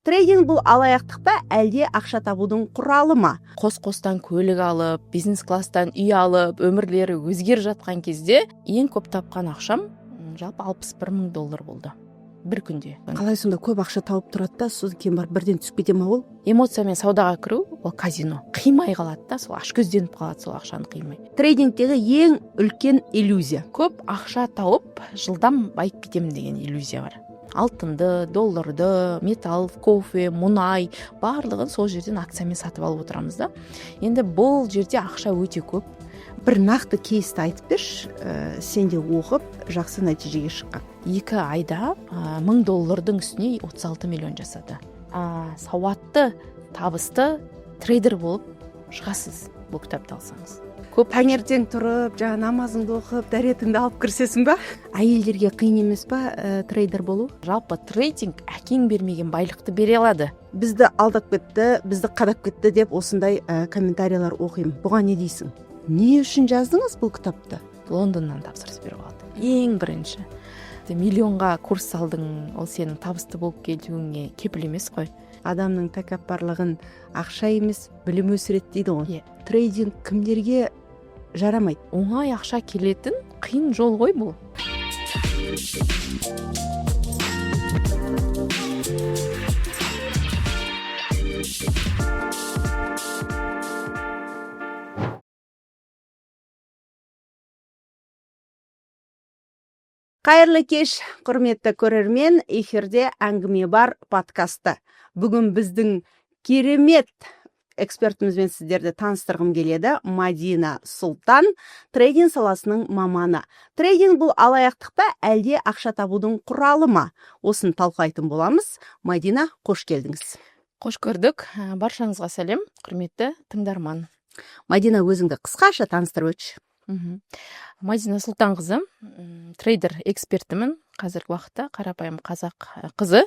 Трейдинг бұл алаяқтық па, әлде ақша табудың құралы ма? Қос-қостан көлік алып, бизнес класстан үй алып, өмірлері өзгер жатқан кезде ең көп тапқан ақшам жалпы $61,000 болды. Бір күнде. Қалай сонда көп ақша тауып тұрады да, сосын кейін барып бірден түсіп кете ма ол? Эмоциямен саудаға кіру, ол казино. Қимай қалады да, сол ашкөзденіп қалады сол ақшаны қимай. Трейдингтегі ең үлкен иллюзия. Көп ақша тауып, жылдам байып кетемін деген иллюзия бар. Алтынды, долларды, металл, кофе, мұнай, барлығын сол жерден акциямен сатып алып отырамыз да. Енді бұл жерде ақша өте көп. Бір нақты кейсті айтып берші, сен де оқып, жақсы нәтижеге шыққан. 2 айда $1,000 үстіне 36 миллион жасады. Сауатты, табысты трейдер болып шығасыз бұл кітапты алсаңыз. Көп таңертең тұрып, жаңа намазыңды оқып, дәретіңді алып кірсесің ба? Әйелдерге қиын емес па трейдер болу? Жалпы трейдинг әкең бермеген байлықты бере алады. Бізді алдап кетті, бізді қадап кетті деп осындай комментариялар оқимын. Бұған не дейсің? Не үшін жаздыңыз бұл кітапты? Лондоннан тапсырыс беріп алды. Ең бірінші. Миллионға курс салдың, ол сенің табысты болып кетуіңе кепіл емес қой. Адамның тәкаппарлығын ақша емес, білім өсіреді дейді ғой. Трейдинг кімдерге жарамайды? Оңай ақша келетін қиын жол ғой бұл. Қайырлы кеш, құрметті көрермен, эфирде әңгіме бар подкасты. Бүгін біздің керемет экспертімізбен сіздерді таныстырғым келеді. Мадина Сұлтан, трейдинг саласының маманы. Трейдинг бұл алаяқтық па, әлде ақша табудың құралы ма? Осын талқылайтын боламыз. Мадина, қош келдіңіз. Қош көрдік. Баршаңызға сәлем, құрметті тыңдарман. Мадина, өзіңді қысқаша таныстырып өтші. Мадина Сұлтанқызы, трейдер экспертімін. Қазіргі уақытта қарапайым қазақ қызы.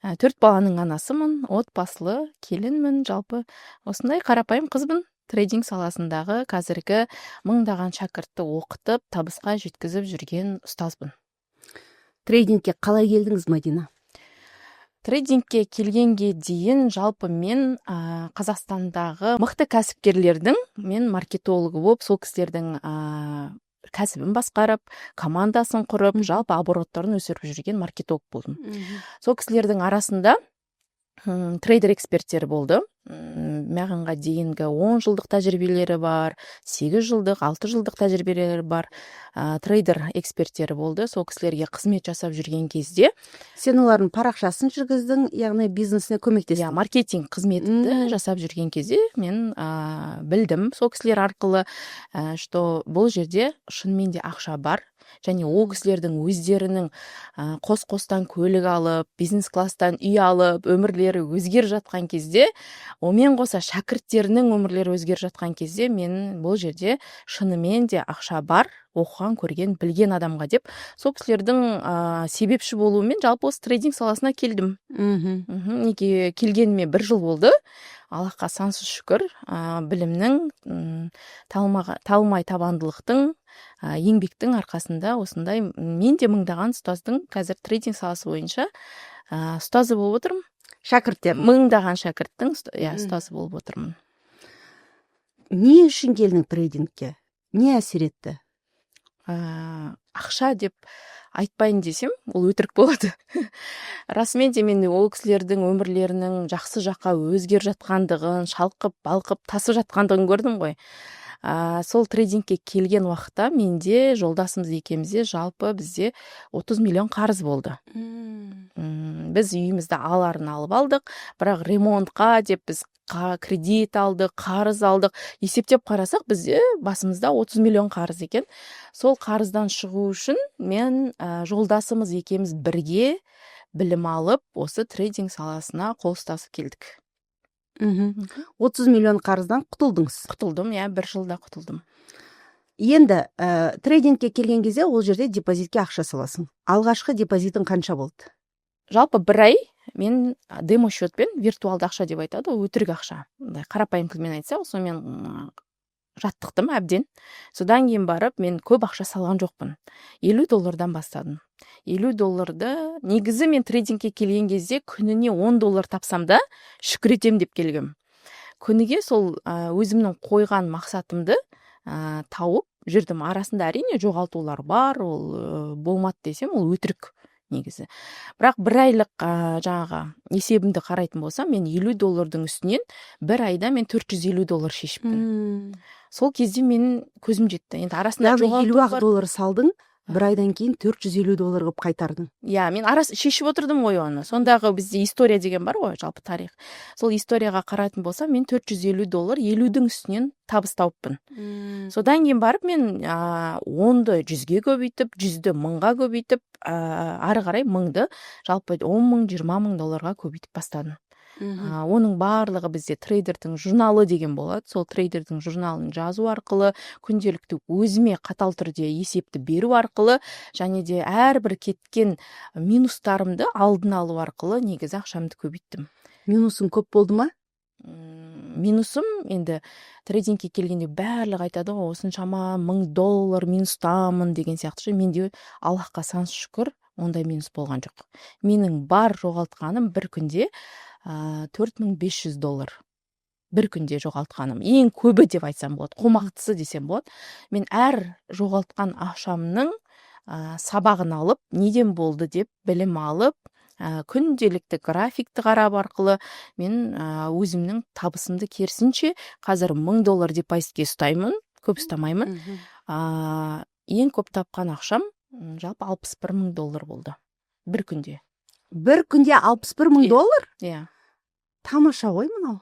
4 баланың анасымын, отбасылы келінмін, жалпы осындай қарапайым қызбын. Трейдинг саласындағы қазіргі мыңдаған шәкіртті оқытып, табысқа жеткізіп жүрген ұстазбын. Трейдингке қалай келдіңіз, Мадина? Трейдингке келгенге дейін жалпы мен Қазақстандағы мықты кәсіпкерлердің, мен маркетологы болып, сол кісілердің кәсібін басқарып, командасын құрып, жалпы обороттарын өсіріп жүрген маркетолог болдым. Сол кісілердің арасында трейдер эксперттері болды. Мағынға дейінгі 10 жылдық тәжірибелері бар, 8 жылдық, 6 жылдық тәжірибелері бар трейдер эксперттері болды. Сол кісілерге қызмет жасап жүрген кезде. Сен олардың парақшасын жүргіздің, яғни бизнесіне көмектестің. Маркетинг қызметті жасап жүрген кезде мен білдім сол кісілер арқылы, что бұл жерде шынымен де ақша бар. Және ол кісілердің өздерінің қос-қостан көлік алып, бизнес класстан үй алып, өмірлері өзгер жатқан кезде, омен қоса шәкірттерінің өмірлері өзгер жатқан кезде, мен бұл жерде шынымен де ақша бар, оқыған, көрген, білген адамға деп, сол кісілердің себепші болуымен жалпы осы трейдинг саласына келдім. Неге келгеніме 1 жыл болды. Аллахқа сансыз шүкір, білімнің, талмай табандылықтың, еңбектің арқасында осындай мен де мыңдаған ұстаздың қазір трейдинг саласы бойынша ұстазы болып отырмын. Шәкірттер. Мыңдаған шәкірттің ұстазы болып отырмын. Не үшін келдің трейдингке? Не әсер етті? Ақша деп айтпайын десем, ол өтірік болады. Расымен де мен ол кісілердің өмірлерінің жақсы жаққа өзгер жатқандығын, шалқып, балқып, тасып жатқандығын көрдім ғой. Сол трейдингке келген уақытта менде жолдасымыз екеумізде жалпы бізде 30 миллион қарыз болды. Біз үйімізді аларын алып алдық, бірақ ремонтқа деп біз кредит алдық, қарыз алдық. Есептеп қарасақ бізде басымызда 30 миллион қарыз екен. Сол қарыздан шығу үшін мен жолдасымыз екеуміз бірге білім алып, осы трейдинг саласына қол ұстасып келдік. 30 миллион қарыздан құтылдыңыз? Құтылдым, 1 жылда құтылдым. Енді трейдингке келген кезде ол жерде депозитке ақша саласың. Алғашқы депозитің қанша болды? Жалпы 1 ай мен демо счетпен, виртуалды ақша деп айтады, өтірік ақша. Қарапайым тілмен айтса, сонымен жаттықтым әбден. Содан кейін барып мен көп ақша салған жоқпын. $50 бастадым. $50 негізі мен трейдингке келген кезде күніне $10 тапсам да шүкір етем деп келгем. Күніге сол өзімнің қойған мақсатымды тауып жүрдім. Арасында әрине жоғалтулар бар, ол болмады десем, ол өтірік негізі. Бірақ бір айлық жаңағы есебімді қарайтын болсам, мен $50 үстінен бір айда мен $450 шешіппін. Сол кезде менің көзім жетті. Енді арасында $50 салдың, бір айдан кейін $450 қылып қайтардың. Иә, мен шешіп отырдым ғой оны. Сондағы бізде история деген бар ғой, жалпы тарих. Сол историяға қарайтын болсам, мен $450 50-дің үстінен табыс тауыппын. Содан кейін барып мен 10-ды 100-ге көбейтіп, 100-ді 1000-ға көбейтіп, ары қарай 1000-ды жалпы 10 мың, 20 мың долларға көбейтіп бастадым. Оның барлығы бізде трейдердің журналы деген болады. Сол трейдердің журналын жазу арқылы, күнделікті өзіме қатал түрде есепті беру арқылы, және де әрбір кеткен минустарымды алдын алу арқылы негізі ақшамды көбейттім. Минусың көп болды ма? Минусым енді трейдингке келгенде барлығы айтады ғой, осыншама $1000 минустамын деген сияқты. Менде Аллахқа сансыз шүкір, ондай минус болған жоқ. Менің бар жоғалтқаным бір күнде $4500 бір күнде жоғалтқаным. Ең көбі деп айтсам болады, қомақтысы десем болады. Мен әр жоғалтқан ақшамның сабағын алып, неден болды деп білім алып, күнделікті графикті қарап арқылы мен өзімнің табысымды керісінше қазір $1000 депозитке ұстаймын, көп ұстамаймын. Ең көп тапқан ақшам жалпы $61000 болды бір күнде. Бір күнде $61000? Иә. Тамаша ғой мынау.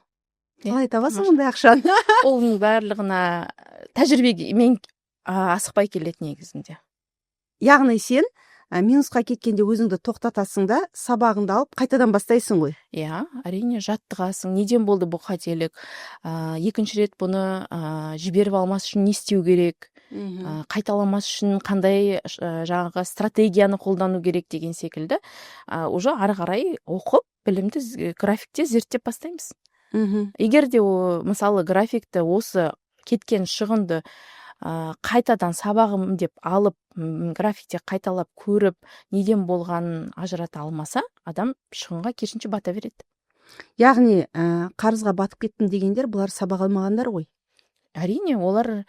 Қалай табасың ондай ақшаны? Оның барлығына тәжірибеге мен асықпай келеді негізінде. Яғни сен минусқа кеткенде өзіңді тоқтатасың да, сабағыңды алып қайтадан бастайсың ғой. Иә, әрине жаттығасың. Неден болды бұл қателік? Екінші рет бұны жіберіп алмас үшін не істеу керек? Қайталамас үшін қандай жаңағы стратегияны қолдану керек деген секілді. Уже ары қарай оқып, білімді графикте зерттеп бастаймыз. Егер де мысалы графикті осы кеткен шығынды қайтадан сабағым деп алып, графикте қайталап көріп, неден болғанын ажырата алмаса, адам шығынға керісінше бата береді. Яғни қарызға батып кеттім дегендер, бұлар сабақ алмағандар ғой. Әрине, олар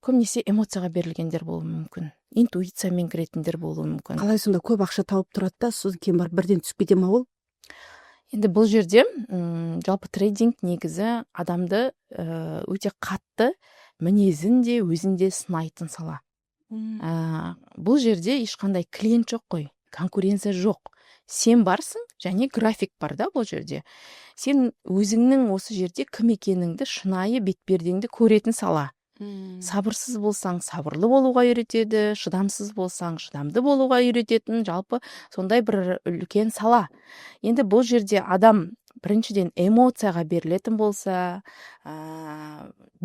көбінесе эмоцияға берілгендер болуы мүмкін. Интуициямен кіретіндер болуы мүмкін. Қалай сонда көп ақша тауып тұрады да, содан кейін барып бірден түсіп кете ма ол? Енді бұл жерде жалпы трейдинг негізі адамды өте қатты мінезін де өзін де сынайтын сала. Бұл жерде ешқандай клиент жоқ қой, конкуренция жоқ. Сен барсың, және график бар да бұл жерде. Сен өзіңнің осы жерде кім екеніңді, шынайы бетпердеңді көретін сала. Сабырсыз болсаң, сабырлы болуға үйретеді, шыдамсыз болсаң, шыдамды болуға үйрететін, жалпы сондай бір үлкен сала. Енді бұл жерде адам біріншіден эмоцияға берілетін болса,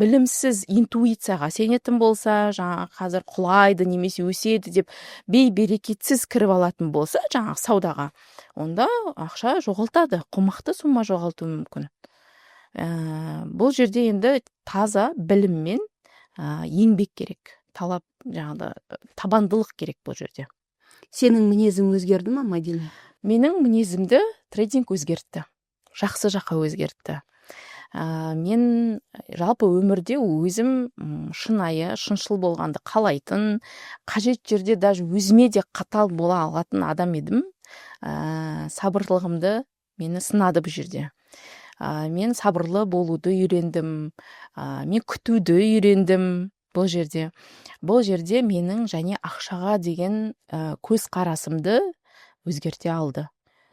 білімсіз интуицияға сенетін болса, жаңа қазір құлайды немесе өседі деп бей-берекетсіз кіріп алатын болса, жаңа саудаға, онда ақша жоғалтады, қомақты сумма жоғалтуы мүмкін. Бұл жерде енді таза біліммен еңбек керек, талап, жаңағы табандылық керек бұл жерде. Сенің мінезің өзгерді ма, Мадина? Менің мінезімді трейдинг өзгертті. Жақсы жаққа өзгертті. Мен жалпы өмірде өзім шынайы, шыншыл болғанды қалайтын, қажет жерде даже өзіме де қатал бола алатын адам едім. Сабырлығымды мені сынады бұл жерде. Мен сабырлы болуды үйрендім, мен күтуді үйрендім бұл жерде. Бұл жерде менің және ақшаға деген көз қарасымды өзгерте алды.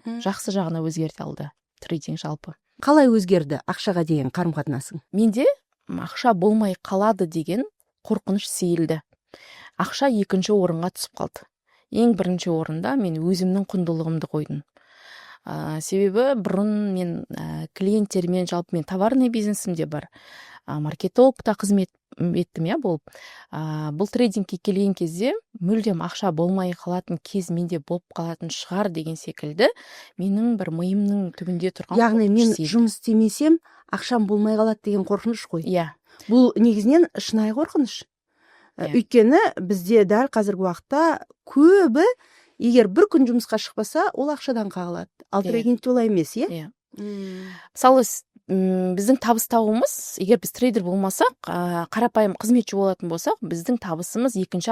Жақсы жағына өзгерте алды трейдинг жалпы. Қалай өзгерді ақшаға деген қарым-қатынасың? Менде ақша болмай қалады деген қорқыныш сейілді. Ақша екінші орынға түсіп қалды. Ең бірінші орында мен өзімнің құндылығымды қойдым. Себебі бұрын мен клиенттермен, жалпы мен товарный бизнесімде бар, маркетолог та қызмет еттім болып. Бұл трейдингке келген кезде мүлдем ақша болмай қалатын кез менде болып қалатын шығар деген секілді менің бір миымның түбінде тұрған. Яғни мен жұмыс істемесем, ақшам болмай қалады деген қорқыныш қой. Иә. Бұл негізінен шынайы қорқыныш. Өйткені бізде дәл қазіргі уақытта көбі егер бір күн жұмысқа шықпаса, ол ақшадан қағылады. Ал трейдинг олай емес, иә? Мысалы, біздің табыс тауымыз, егер біз трейдер болмасақ, қарапайым қызметші болатын болсақ, біздің табысымыз екінші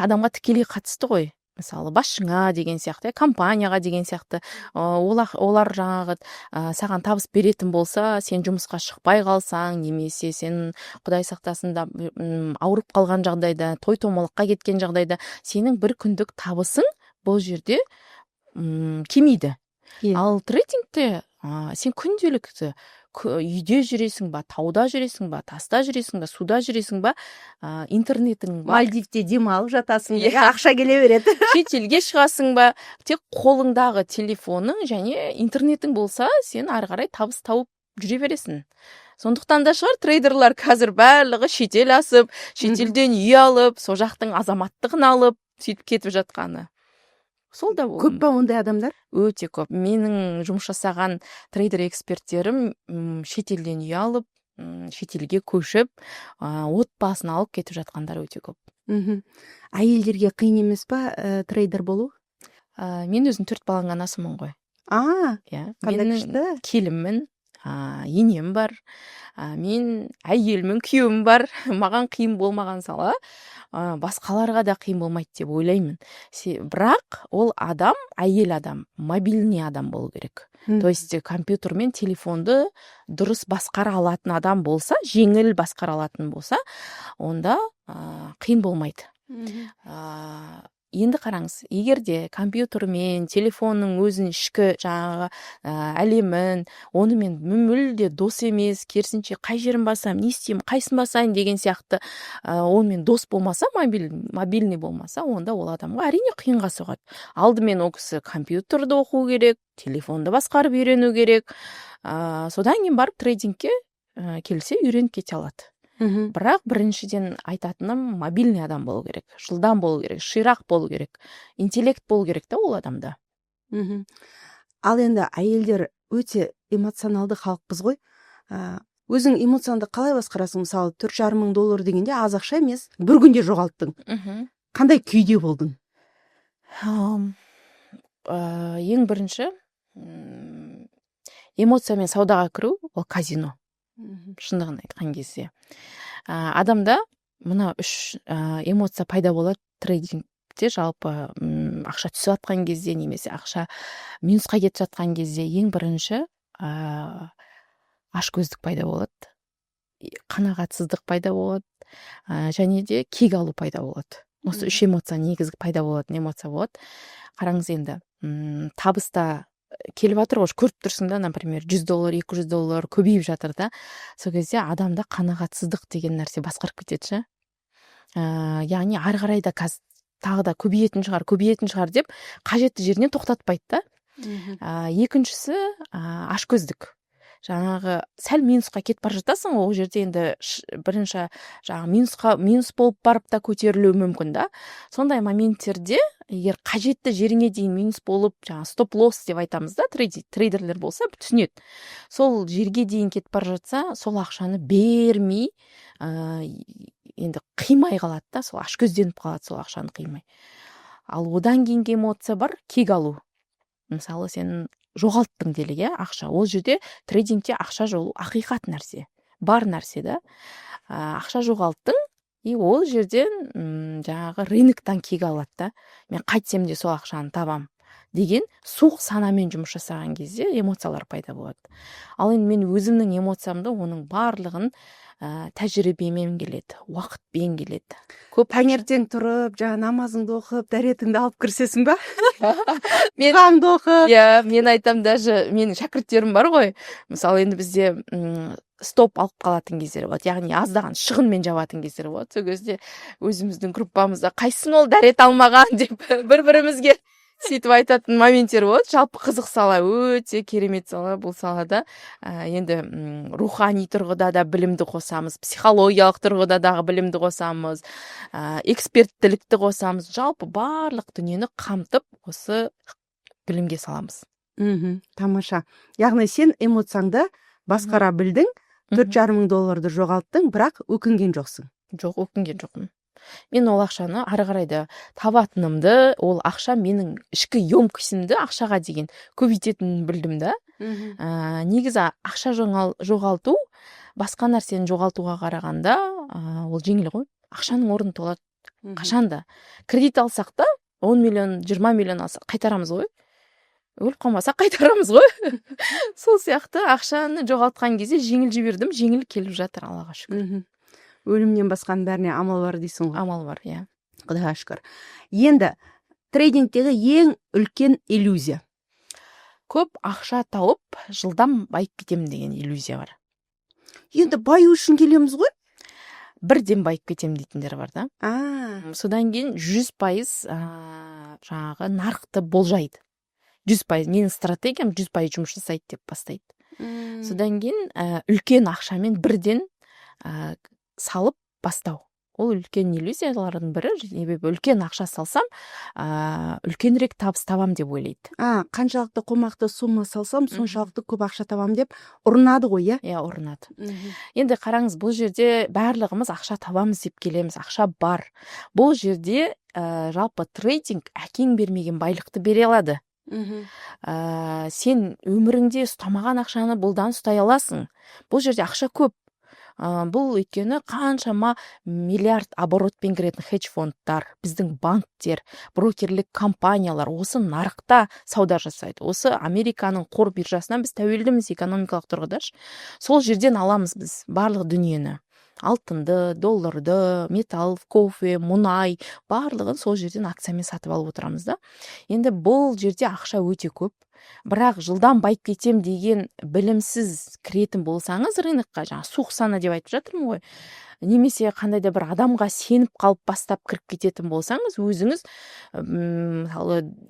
адамға тікелей қатысты ғой. Мысалы, басшыңа деген сияқты, компанияға деген сияқты, олар жаңағы саған табыс беретін болса, сен жұмысқа шықпай қалсаң, немесе сен Құдай сақтасын да ауырып қалған жағдайда, той-томалаққа кеткен жағдайда, сенің бір күндік табысың бұл жерде кемейді. Ал трейдингте сен күнделікті үйде жүресің ба, тауда жүресің ба, таста жүресің ба, суда жүресің ба, интернетің ба, Мальдивте демалып жатасың ба, ақша келе береді. шетелге шығасың ба, тек қолыңдағы телефоның және интернетің болса, сен ары қарай табыс тауып жүре бересің. Сондықтан да шығар трейдерлар қазір барлығы шетел асып, шетелден үй алып, сол жақтың азаматтығын алып, сөйтіп кетіп жатқаны. Сол да көп па ондай адамдар? Өте көп. Менің жұмыс жасаған трейдер эксперттерім шетелден үй алып, шетелге көшіп, отбасын алып кетіп жатқандар өте көп. Әйелдерге қиын емес па трейдер болу? Мен өзім 4 баланың анасымын ғой. Қандай күшті? Келінмін, енем бар, мен әйелмін, күйеуім бар. Маған қиын болмаған сала, басқаларға да қиын болмайды деп ойлаймын. Бірақ ол адам, әйел адам, мобильный адам болу керек. То есть компьютер мен телефонды дұрыс басқара алатын адам болса, жеңіл басқара алатын болса, онда қиын болмайды. Енді қараңыз, егерде компьютер мен телефонның өзін ішкі жаңағы әлемін, онымен мүлде дос емес, керісінше қай жерін басам, не істеймін, қайсын басайын деген сияқты онымен дос болмаса, мобильный болмаса, онда ол адамға әрине қиынға соғады. Алдымен ол кісі компьютерді оқу керек, телефонды басқарып үйрену керек. Содан кейін барып трейдингке келсе үйреніп кете алады. Бірақ біріншіден айтатыным мобильный адам болу керек, жылдам болу керек, ширақ болу керек, интеллект болу керек та ол адамда. Ал енді әйелдер өте эмоционалды халықпыз ғой. Өзің эмоцияңды қалай басқарасың? Мысалы, $4,500 дегенде аз ақша емес, бір күнде жоғалттың. Қандай күйде болдың? Ең бірінші эмоциямен саудаға кіру, ол казино. Шындығын айтқан кезде адамда мына 3 эмоция пайда болады трейдингте. Жалпы ақша түсіп жатқан кезде, немесе ақша минусқа кетіп жатқан кезде, ең бірінші ашкөздік пайда болады, қанағатсыздық пайда болады, және де кек алу пайда болады. Осы 3 эмоция негізгі пайда болатын эмоция болады. Қараңыз енді, табыста келіп жатыр ғой, көріп тұрсың да, например, $100, $200 көбейіп жатыр да. Сол кезде адамда қанағатсыздық деген нәрсе басқарып кетеді. Яғни ары қарай да тағы да көбейетін шығар деп қажетті жерінен тоқтатпайды да. Екіншісі ашкөздік. Жаңағы сәл минусқа кетіп бара жатасың, ол жерде енді бірінші минус болып барып та көтерілуі мүмкін да. Сондай моменттерде егер қажетті жеріңе дейін минус болып, стоп-лосс деп айтамыз да, трейдерлер болса түсінеді. Сол жерге дейін кетіп бара жатса, сол ақшаны бермей, енді қимай қалады да, сол ашкөзденіп қалады, сол ақшаны қимай. Ал одан кейінгі эмоция бар, кек алу. Мысалы, сен жоғалттың делік, ақша. Ол жерде трейдингте ақша жолу ақиқат нәрсе, бар нәрсе да. Ақша жоғалттың, и ол жерден жаңағы рыноктан кек алады да. Мен қайтсем де сол ақшаны табам деген суық санамен жұмыс жасаған кезде эмоциялар пайда болады. Ал енді мен өзімнің эмоциямды, оның барлығын тәжірибемен келеді, уақытпен келеді. Таңертең тұрып, намазыңды оқып, дәретіңді алып кірсесің ба? Қаңды оқып. Мен айтам, даже менің шәкірттерім бар ғой. Мысалы, енді бізде стоп алып қалатын кездері болады, яғни аздаған шығынмен жабатын кездері болады. Сол кезде өзіміздің группамызда қайсың ол дәрет алмаған деп бір-бірімізге сөйтіп айтатын моменттер болады. Жалпы қызық сала, өте керемет сала бұл салада. Енді рухани тұрғыда да білімді қосамыз, психологиялық тұрғыда дағы білімді қосамыз, эксперттілікті қосамыз. Жалпы барлық дүниені қамтып осы білімге саламыз. Тамаша. Яғни сен эмоцияңды басқара білдің, $4,500 жоғалттың, бірақ өкінген жоқсың. Жоқ, өкінген жоқпын. Мен ол ақшаны ары қарай да табатынымды, ол ақша менің ішкі емкостімді ақшаға деген көбейтетінін білдім да. Негізі ақша жоғалту басқа нәрсені жоғалтуға қарағанда ол жеңіл ғой. Ақшаның орны толады қашанда. Кредит алсақ та 10 миллион, 20 миллион алсақ қайтарамыз ғой. Өліп қалмасақ қайтарамыз ғой. Сол сияқты ақшаны жоғалтқан кезде жеңіл жібердім, жеңіл келіп жатыр, Аллаға шүкір. Өлімнен басқаның бәріне амал бар дейсің ғой. Амал бар, иә. Құдайға шүкір. Енді трейдингтегі ең үлкен иллюзия. Көп ақша тауып, жылдам байып кетемін деген иллюзия бар. Енді баю үшін келеміз ғой? Бірден байып кетемін дейтіндер бар да. Содан кейін 100% жаңағы нарықты болжайды. 100%, менің стратегиям 100% жұмыс жасайды деп бастайды. Содан кейін үлкен ақшамен бірден салып бастау. Ол үлкен иллюзиялардың бірі, себебі үлкен ақша салсам, үлкенірек табыс табам деп ойлайды. Қаншалықты қомақты сумма салсам, соншалықты көп ақша табам деп ұрынады ғой, иә? Иә, ұрынады. Енді қараңыз, бұл жерде барлығымыз ақша табамыз деп келеміз, ақша бар. Бұл жерде жалпы трейдинг әкең бермеген байлықты бере алады. Сен өміріңде ұстамаған ақшаны бұлдан ұстай аласың. Бұл жерде ақша көп. Бұл өйткені қаншама миллиард оборотпен кіретін хедж фондтар, біздің банктер, брокерлік компаниялар осы нарықта сауда жасайды. Осы Американың қор биржасынан біз тәуелдіміз экономикалық тұрғыда. Сол жерден аламыз біз барлық дүниені. Алтынды, долларды, металл, кофе, мұнай, барлығын сол жерден акциямен сатып алып отырамыз да. Енді бұл жерде ақша өте көп. Бірақ жылдан байып кетем деген білімсіз кіретін болсаңыз рынокқа, жаңа суық сана деп айтып жатырмын ғой, немесе қандай да бір адамға сеніп қалып бастап кіріп кететін болсаңыз, өзіңіз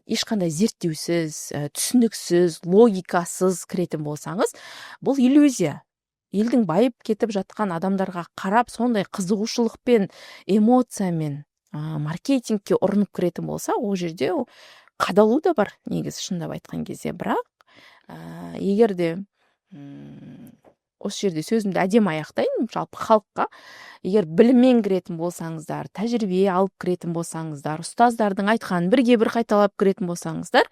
ешқандай зерттеусіз, түсініксіз, логикасыз кіретін болсаңыз, бұл иллюзия. Елдің байып кетіп жатқан адамдарға қарап, сондай қызығушылықпен, эмоциямен маркетингке ұрынып кіретін болса, ол жерде қадалу да бар, негізі шындап айтқан кезде. Бірақ егер де осы жерде сөзімді әдемі аяқтайын, жалпы халыққа, егер біліммен кіретін болсаңыздар, тәжірибе алып кіретін болсаңыздар, ұстаздардың айтқанын бірге бір қайталап кіретін болсаңыздар,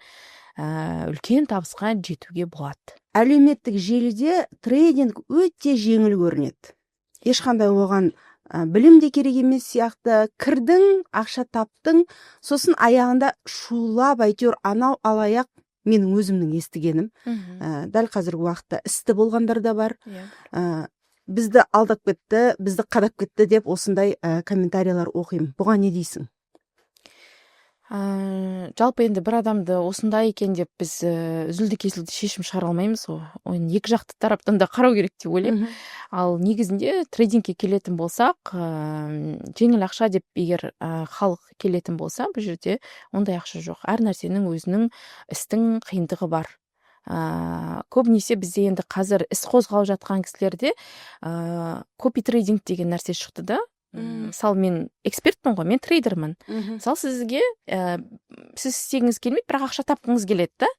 үлкен табысқа жетуге болады. Әлеуметтік желіде трейдинг өте жеңіл көрінеді. Ешқандай оған білім де керек емес сияқты. Кірдің, ақша таптың, сосын аяғында шулап әйтеуір анау алаяқ, менің өзімнің естігенім. Дәл қазіргі уақытта істі болғандар да бар. Бізді алдап кетті, бізді қадап кетті деп осындай комментариялар оқимын. Бұған не дейсің? Жалпы енді бір адамды осындай екен деп біз үзілді кесілді шешім шығара алмаймыз ғой. Оны екі жақты тараптан да қарау керек деп ойлаймын. Ал негізінде трейдингке келетін болсақ, жеңіл ақша деп егер халық келетін болса, бұл жерде ондай ақша жоқ. Әр нәрсенің өзінің істің қиындығы бар. Көбінесе бізде енді қазір іс қозғалып жатқан кісілерде копи трейдинг деген нәрсе шықты да. Мысалы, мен экспертпін ғой, мен трейдермін. Мысалы, сізге сіз істегіңіз келмейді, бірақ ақша тапқыңыз келеді да.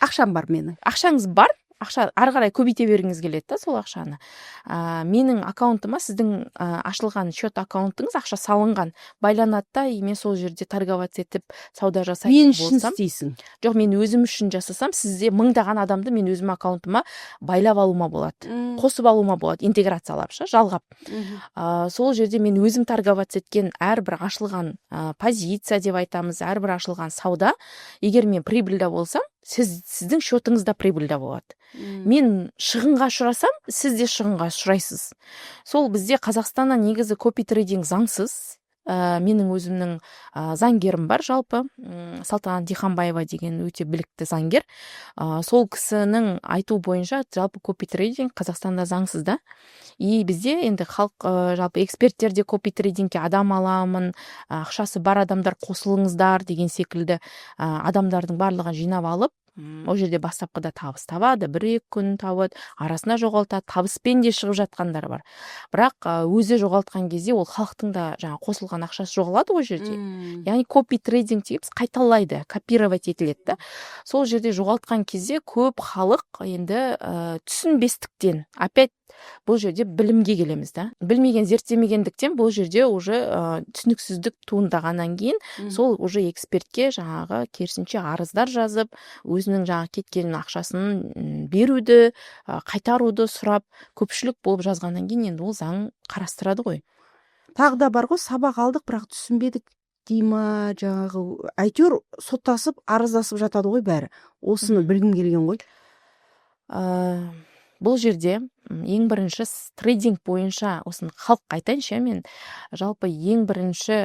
Ақшам бар менің. Ақшаңыз бар, ақша ары қарай көбейте бергіңіз келеді да сол ақшаны. Менің аккаунтыма сіздің ашылған счет аккаунтыңыз ақша салынған, байланады да, мен сол жерде торговать етіп сауда жасайтын болсам. Мен үшін істейсің? Жоқ, мен өзім үшін жасасам, сізде мыңдаған адамды мен өзім аккаунтыма байлап алуыма болады, қосып алуыма болады, интеграциялап, жалғап. Сол жерде мен өзім торговать еткен әрбір ашылған позиция деп айтамыз, әрбір ашылған сауда, егер мен прибыльда болсам, сіздің счетыңызда прибыльда болады. Мен шығынға ұшырасам, сіз де шығынға ұшырайсыз. Сол бізде Қазақстаннан негізі копи трейдинг заңсыз. Менің өзімнің заңгерім бар жалпы, Салтанат Диханбаева деген өте білікті заңгер. Сол кісінің айту бойынша жалпы копи трейдинг Қазақстанда заңсыз да. И бізде енді халық жалпы эксперттерде копи трейдингке адам аламын, ақшасы бар адамдар қосылыңыздар деген секілді адамдардың барлығын жинап алып, ол жерде бастапқыда табыс табады, 1-2 күн табады, арасына жоғалтады, табыспен де шығып жатқандар бар. Бірақ өзі жоғалтқан кезде ол халықтың да жаңа қосылған ақшасы жоғалады ғой жерде. Яғни копи трейдинг деп қайталайды, копировать етіледі. Сол жерде жоғалтқан кезде көп халық енді түсінбестіктен, опять бұл жерде білімге келеміз да. Білмеген, зерттемегендіктен бұл жерде уже түсініксіздік туындағаннан кейін сол уже экспертке жаңағы керісінше арыздар жазып, өзінің жаңағы кеткен ақшасын беруді, қайтаруды сұрап, көпшілік болып жазғаннан кейін енді ол заң қарастырады ғой. Тағы да бар ғой, сабақ алдық, бірақ түсінбедік дей ма, жаңағы әйтеуір соттасып, арыздасып жатады ғой бәрі. Осыны білгім келген ғой. Бұл жерде ең бірінші трейдинг бойынша осыны халыққа айтайыншы, мен жалпы ең бірінші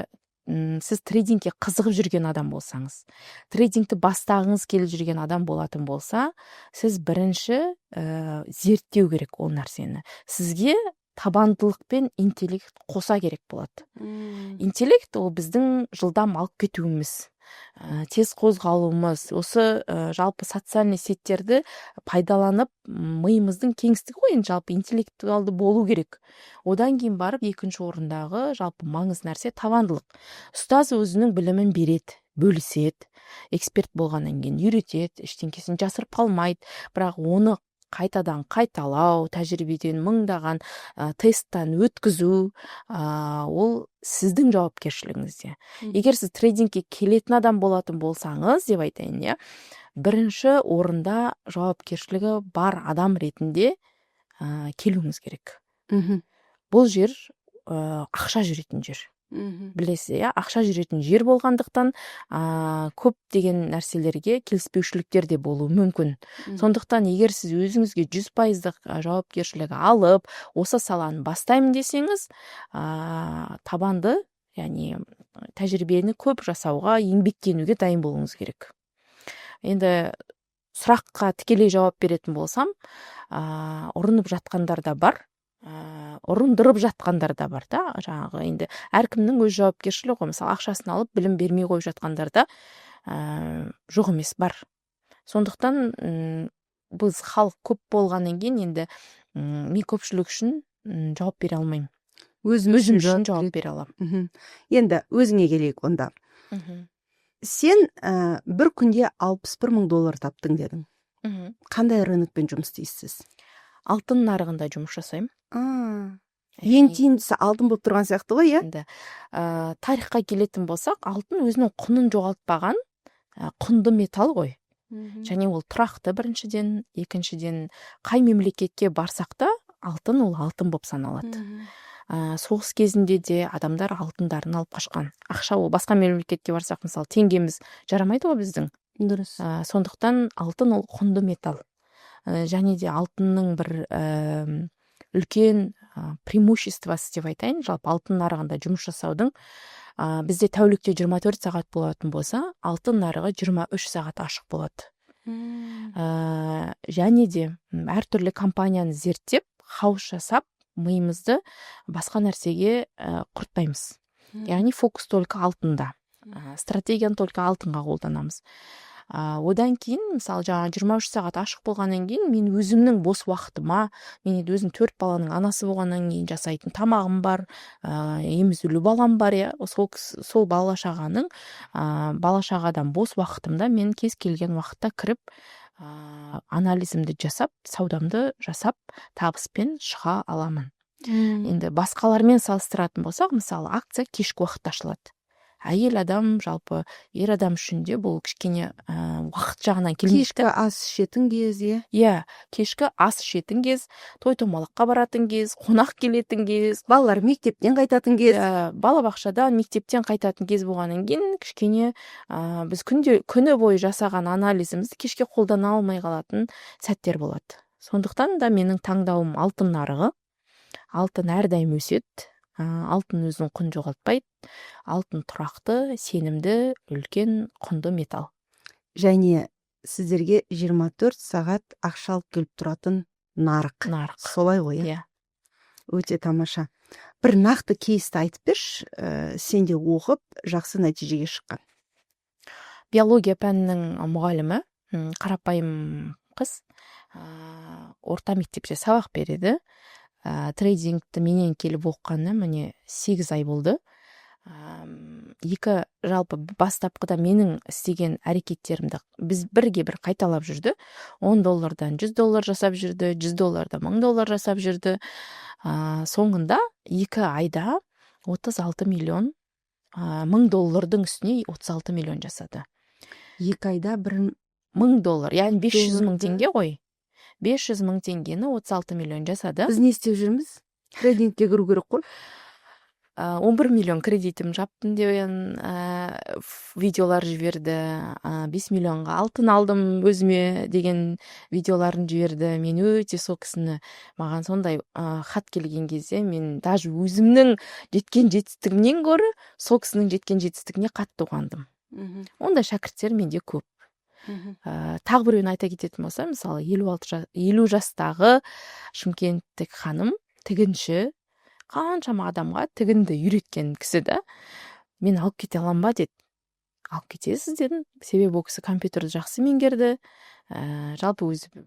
сіз трейдингке қызығып жүрген адам болсаңыз, трейдингті бастағыңыз келіп жүрген адам болатын болса, сіз бірінші зерттеу керек ол нәрсені. Сізге табандылық пен интеллект қоса керек болады. Интеллект ол біздің жылдам алып кетуіміз, тез қозғалуымыз, осы жалпы социальный сеттерді пайдаланып миымыздың кеңістігі ғой, жалпы интеллектуалды болу керек. Одан кейін барып екінші орындағы жалпы маңызды нәрсе табандылық. Ұстаз өзінің білімін береді, бөліседі, эксперт болғаннан кейін үйретеді, ештеңкесін жасырып қалмайды, бірақ оны қайтадан қайталау, тәжірибеден мыңдаған тесттан өткізу, ол сіздің жауапкершілігіңізде. Егер сіз трейдингке келетін адам болатын болсаңыз, деп айтайын, бірінші орында жауапкершілігі бар адам ретінде келуіңіз керек. Бұл жер ақша жүретін жер. Білесіз, ақша жүретін жер болғандықтан көп деген нәрселерге келіспеушіліктер де болуы мүмкін. Сондықтан егер сіз өзіңізге 100%-ық жауапкершілігі алып, осы саланы бастаймын десеңіз, табанды, яғни тәжірибені көп жасауға, еңбектенуге дайын болуыңыз керек. Енді сұраққа тікелей жауап беретін болсам, ұрынып жатқандар да бар, ұрындырып жатқандар да бар да, жаңағы енді әркімнің өз жауапкершілігі ғой. Мысалы, ақшасын алып білім бермей қойып жатқандар да жоқ емес, бар. Сондықтан біз халық көп болғаннан кейін енді мен көпшілік үшін жауап бере алмаймын. Өзім үшін жауап бере аламын. Енді өзіңе келейік онда. Сен бір күнде $61,000 таптың дедің. Қандай рынокпен жұмыс істейсіз? Алтын нарығында жұмыс жасаймын. Ең тиімдісі алтын болып тұрған сияқты ғой, иә? Тарихқа келетін болсақ, алтын өзінің құнын жоғалтпаған құнды металл ғой. Және ол тұрақты біріншіден, екіншіден қай мемлекетке барсақ та алтын ол алтын болып саналады. Соғыс кезінде де адамдар алтындарын алып қашқан. Ақша ол басқа мемлекетке барсақ, мысалы, теңгеміз жарамайды ғой біздің. Дұрыс. Сондықтан алтын ол құнды металл. Және де алтынның бір үлкен преимуществосы деп айтайын, жалпы алтын нарығында жұмыс жасаудың, бізде тәулікте 24 сағат болатын болса, алтын нарығы 23 сағат ашық болады. Және де әртүрлі компанияны зерттеп, хауыз жасап, миымызды басқа нәрсеге құртпаймыз. Яғни фокус только алтында. Стратегияны только алтынға қолданамыз. Одан кейін, мысалы, жаңа 23 сағат ашық болғаннан кейін, мен өзімнің бос уақытыма, мен өзім 4 баланың анасы болғаннан кейін жасайтын тамағым бар, емізулі балам бар, сол бала-шағаның, бала-шағадан бос уақытымда мен кез келген уақытта кіріп, анализімді жасап, саудамды жасап, табыспен шыға аламын. Енді басқалармен салыстыратын болсақ, мысалы, акция кешкі уақытта ашылады. Әйел адам, жалпы ер адам үшін де бұл кішкене уақыт жағынан келмейді. Кешкі ас ішетін кез, кешкі ас ішетін кез, той-томалаққа баратын кез, қонақ келетін кез, балалар мектептен қайтатын кез, балабақшадан, мектептен қайтатын кез болғаннан кейін кішкене біз күні бойы жасаған анализімізді кешке қолдана алмай қалатын сәттер болады. Сондықтан да менің таңдауым алтын нарығы. Алтын әрдайым өседі. Алтын өзінің құнын жоғалтпайды. Алтын тұрақты, сенімді, үлкен құнды металл. Және сіздерге 24 сағат ақша алып келіп тұратын нарық. Солай ғой, Өте тамаша. Бір нақты кейсті айтып берші, сен де оқып, жақсы нәтижеге шыққан. Биология пәнінің мұғалімі, қарапайым қыз, орта мектепте сабақ береді. Трейдингті менен келіп оққанына міне 8 ай болды. екі жалпы бастапқыда менің істеген әрекеттерімді біз бірге бір қайталап жүрді. $10 $100 жасап жүрді, $100 $1000 жасап жүрді. Соңында 2 айда 36 миллион, $1000 үстіне 36 миллион жасады. 2 айда $1000, яғни 500 мың теңге ғой. 500 мың теңгені 36 миллион жасады. Біз не істеп жүрміз? Трейдингке кіру керек қой. 11 миллион кредитім жаптым деген видеолар жіберді. 5 миллионға алтын алдым өзіме деген видеоларын жіберді. Мен өте сол кісіні, маған сондай хат келген кезде мен даже өзімнің жеткен жетістігімнен гөрі сол кісінің жеткен жетістігіне қатты қуандым. Ондай шәкірттер менде көп. Тағы біреуін айта кететін болсам, мысалы 50 жастағы шымкенттік ханым, тігінші, қаншама адамға тігінді үйреткен кісі да, мен алып кете алам ба деді. Алып кетесіз дедім. Себебі ол кісі компьютерді жақсы меңгерді. Жалпы өзі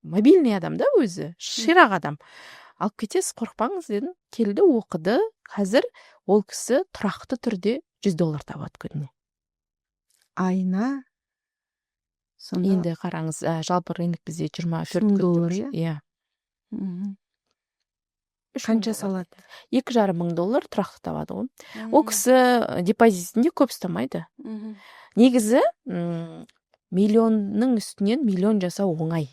мобильный адам да, өзі ширақ адам. Алып кетесіз, қорықпаңыз дедім. Келді, оқыды. Қазір ол кісі тұрақты түрде $100 табады күніне. Айына? Енді қараңыз, жалпы рынок бізде $24. Иә. Қанша салады? $2,500 тұрақты табады ғой. Ол кісі депозитінде көп ұстамайды. Негізі миллионның үстінен миллион жасау оңай.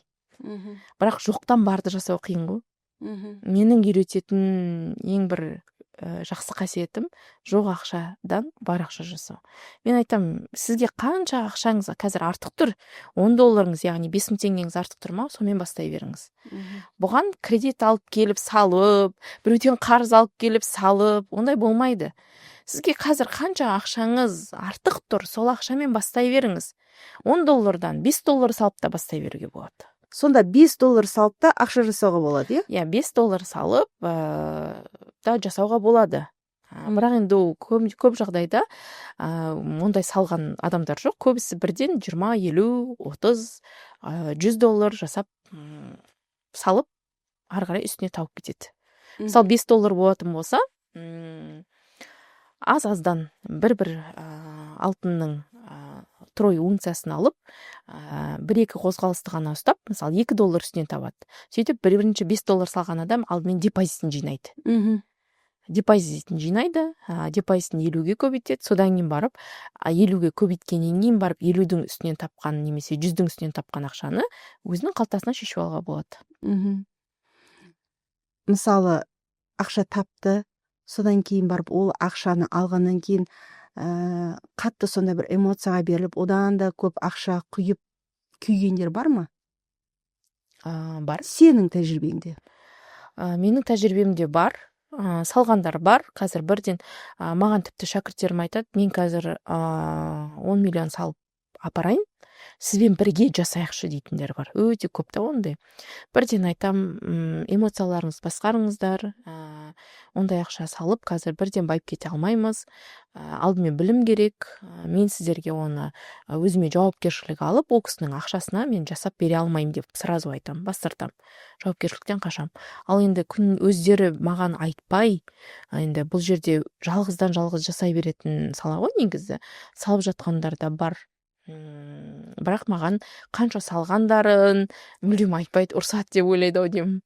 Бірақ жоқтан барды жасау қиын ғой. Менің үйрететін ең бір жақсы қасиетім жоқ ақшадан бар ақша жасау. Мен айтам, сізге қанша ақшаңыз қазір артық тұр, $10, яғни 5000 теңгеңіз артық тұр ма, сонымен бастай беріңіз. Бұған кредит алып келіп салып, біреуден қарыз алып келіп салып, ондай болмайды. Сізге қазір қанша ақшаңыз артық тұр, сол ақшамен бастай беріңіз. $10-дан $5 салып та бастай беруге болады. Сонда $5 салып та ақша жасауға болады, иә? $5 салып да жасауға болады. Бірақ енді көп жағдайда ондай салған адамдар жоқ. Көбісі бірден 20, 50, 30, $100 жасап салып, ары қарай үстіне тауып кетеді. Мысалы $5 болатын болса, аз-аздан бір алтынның трой унциясын алып, 1-2 қозғалысты ғана ұстап, мысалы $2 үстінен табады. Сөйтіп, бірінші $5 салған адам алдымен депозитін жинайды. Депозитін жинайды, депозитін 50-ге көбейтеді, содан кейін барып, 50-ге көбейткеннен кейін барып, 50-дің үстінен тапқан, немесе 100-дің үстінен тапқан ақшаны өзінің қалтасына шешіп алуға болады. Мысалы, ақша тапты, содан кейін барып, ол ақшаны алғаннан кейін қатты сонда бір эмоцияға беріліп, одан да көп ақша құйып күйгендер бар ма? Бар. Сенің тәжірибеңде? Менің тәжірибемде бар. Салғандар бар. Қазір бірден маған тіпті шәкірттерім айтады, мен қазір 10 миллион салып апарайын, сізбен бірге жасайықшы дейтіндер бар. Өте көп та ондай. Бірден айтам, эмоцияларыңыз басқарыңыздар, ондай ақша салып, қазір бірден байып кете алмаймыз. Алдымен білім керек. Мен сіздерге оны өзіме жауапкершілік алып, ол кісінің ақшасына мен жасап бере алмаймын деп сразу айтам, бастыртам. Жауапкершіліктен қашам. Ал енді күн өздері маған айтпай, енді бұл жерде жалғыздан жалғыз жасай беретін сала ғой негізі. Салып жатқандар да бар. Бірақ маған қанша салғандарын мүлдем айтпайды, ұрсады деп ойлайды ау деймін.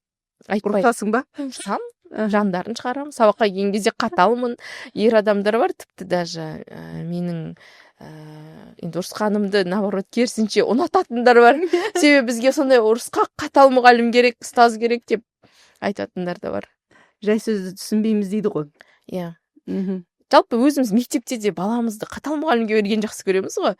Айтпайды. Ұрсасың ба? Ұрсам, жандарын шығарам. Сабаққа келген кезде қаталмын. Ер адамдар бар, тіпті даже менің енді ұрысқанымды наоборот керісінше ұнататындар бар. Себебі бізге сондай ұрысқа қатал мұғалім керек, ұстаз керек деп айтатындар да бар. Жай сөзді түсінбейміз дейді ғой. Иә. Жалпы өзіміз мектепте де баламызды қатал мұғалімге берген жақсы көреміз ғой.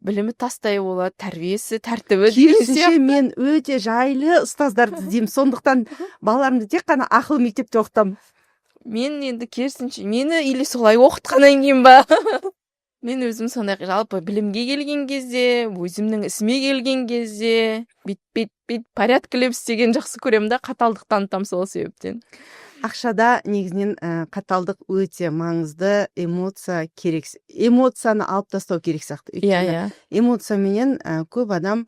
Білімі тастай болады, тәрбиесі, тәртібі. Керісінше мен өте жайлы ұстаздарды іздеймін. Сондықтан балаларымды тек қана ақыл мектепте оқытамын. Мен енді керісінше, мені или солай оқытқаннан кейін ба? Мен өзім сондай жалпы білімге келген кезде, өзімнің ісіме келген кезде, бит порядкілеп істеген жақсы көремін да, қаталдық танытам сол себептен. Ақшада негізінен қаталдық өте маңызды, эмоция керек. Эмоцияны алып тастау керек сияқты. Иә. Эмоцияменен көп адам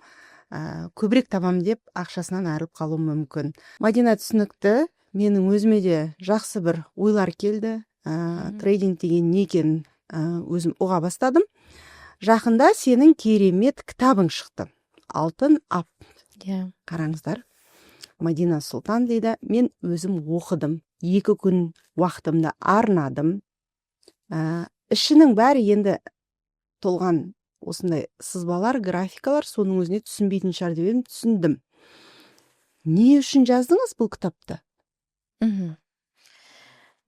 көбірек табам деп ақшасынан айырылып қалуы мүмкін. Мадина, түсінікті. Менің өзіме де жақсы бір ойлар келді. Трейдинг деген не екенін өзім ұға бастадым. Жақында сенің керемет кітабың шықты. Алтын ап. Иә. Қараңыздар. Мадина Сұлтан дейді. Мен өзім оқыдым. 2 күн уақытымды арнадым. Ішінің бәрі енді толған осындай сызбалар, графикалар, соның өзіне түсінбейтін шығар деп едім, түсіндім. Не үшін жаздыңыз бұл кітапты?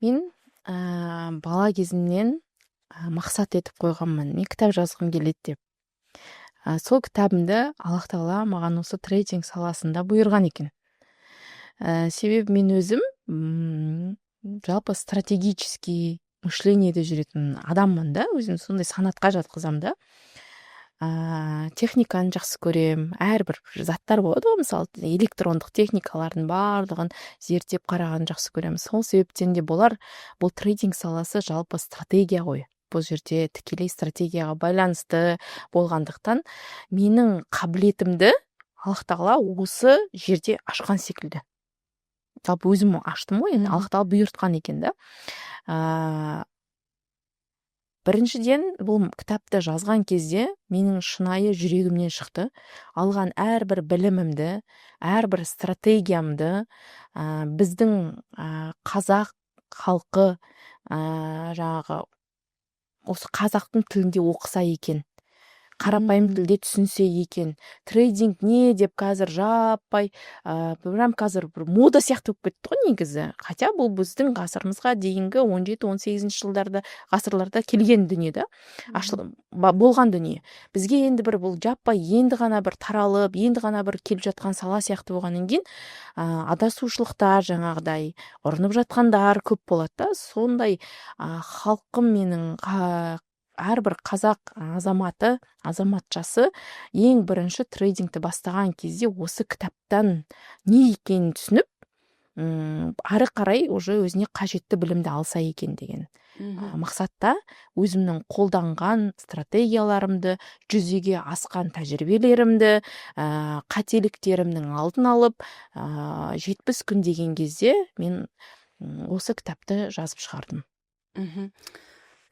Мен бала кезімнен мақсат етіп қойғанмын. Мен кітап жазғым келеді деп. Сол кітабымды Аллах Тағала маған осы трейдинг саласында бұйырған екен. Себебі мен өзім жалпы стратегический мышлениеде жүретін адаммын да, өзім сондай санатқа жатқызам да. Техниканы жақсы көрем, әрбір заттар болады ғой, мысалы электрондық техникалардың барлығын зерттеп қараған жақсы көрем. Сол себептен де бұл трейдинг саласы жалпы стратегия ғой. Бұл жерде тікелей стратегияға байланысты болғандықтан менің қабілетімді Аллах Тағала осы жерде ашқан секілді. Жалпы өзім аштым ғой, енді Аллах Тағала бұйыртқан екен да. Біріншіден, бұл кітапты жазған кезде менің шынайы жүрегімнен шықты. Алған әрбір білімімді, әрбір стратегиямды біздің қазақ халқы жаңағы осы қазақтың тілінде оқыса екен, қарапайым тілде түсінсе екен, трейдинг не деп қазір жаппай прям қазір бір мода сияқты болып кетті ғой негізі. Хотя бұл біздің ғасырымызға дейінгі 17-18 ғасырларда келген дүние да, болған дүние. Бізге енді бір бұл жаппай енді ғана бір таралып, енді ғана бір келіп жатқан сала сияқты болғаннан кейін адасушылықтар, жаңағыдай ұрынып жатқандар көп болады да. Сондай халқым менің әрбір қазақ азаматшасы ең бірінші трейдингті бастаған кезде осы кітаптан не екенін түсініп, ары қарай уже өзіне қажетті білімді алса екен деген мақсатта өзімнің қолданған стратегияларымды, жүзеге асқан тәжірибелерімді, қателіктерімнің алдын алып, 70 күн деген кезде мен осы кітапты жазып шығардым.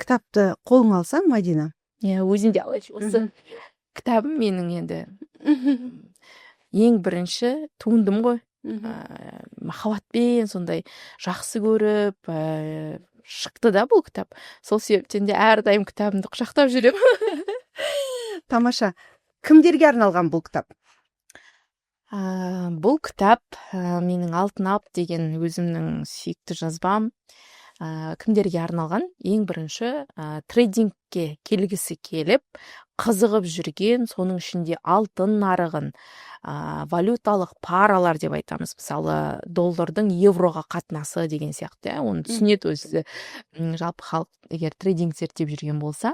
Кітапты қолың алсаң, Мадина? Өзім де алайын. Осы кітабым менің енді ең бірінші туындым ғой. Махаббатпен сондай жақсы көріп шықты да бұл кітап. Сол себептен де әрдайым кітабымды құшақтап жүремін. Тамаша. Кімдерге арналған бұл кітап? Бұл кітап менің Алтын ап деген өзімнің сүйікті жазбам. Кімдерге арналған? Ең бірінші трейдингке келгісі келіп, қызығып жүрген, соның ішінде алтын нарығын, валюталық паралар деп айтамыз. Мысалы, доллардың евроға қатынасы деген сияқты, оны түсінеді өзі. Жалпы халық егер трейдинг зерттеп жүрген болса,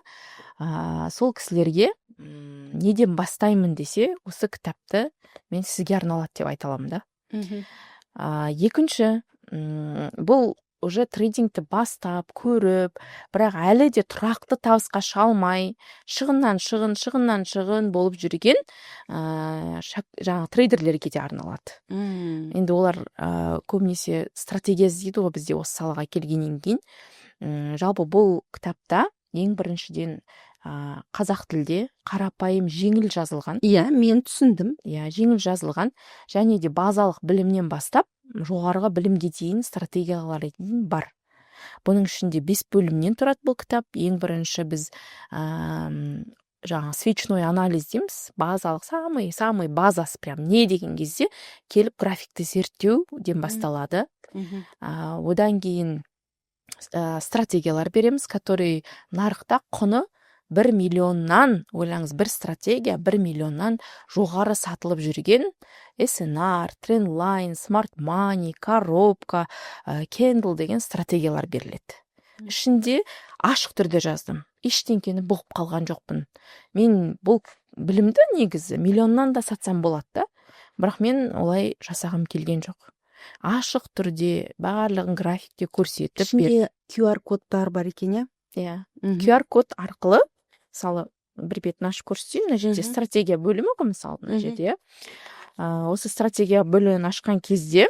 сол кісілерге неден бастаймын десе, осы кітапты мен сізге арналады деп айта аламын да. Екінші, бұл уже трейдингті бастап, көріп, бірақ әлі де тұрақты табысқа шалмай, шығыннан шығын болып жүрген жаңа трейдерлерге де арналады. Енді олар көбінесе стратегия іздейді ғой бізде осы салаға келгеннен кейін. Жалпы бұл кітапта ең біріншіден қазақ тілде қарапайым жеңіл жазылған. Мен түсіндім. Жеңіл жазылған, және де базалық білімнен бастап жоғарғы білімге дейін стратегиялар бар. Бұның ішінде 5 бөлімнен тұрады бұл кітап. Ең бірінші біз жаңа свечной анализ дейміз, базалық, самый базасы прям не деген кезде келіп графикті зерттеуден басталады. Одан кейін стратегиялар береміз, который нарықта құны 1 миллионнан, ойлаңыз, бір стратегия 1 миллионнан жоғары сатылып жүрген SNR, Trendline, Smart Money, коробка, Candle деген стратегиялар беріледі. Ішінде ашық түрде жаздым. Ештеңкені бұғып қалған жоқпын. Мен бұл білімді негізі миллионнан да сатсам болады да, бірақ мен олай жасағым келген жоқ. Ашық түрде барлығын графикте көрсетіп. Ішінде QR кодтар бар екен, QR код арқылы, мысалы, бір бетін ашып көрсетейін, мына жерде стратегия бөлімі ғой, мысалы, мына жерде. Осы стратегия бөлімін ашқан кезде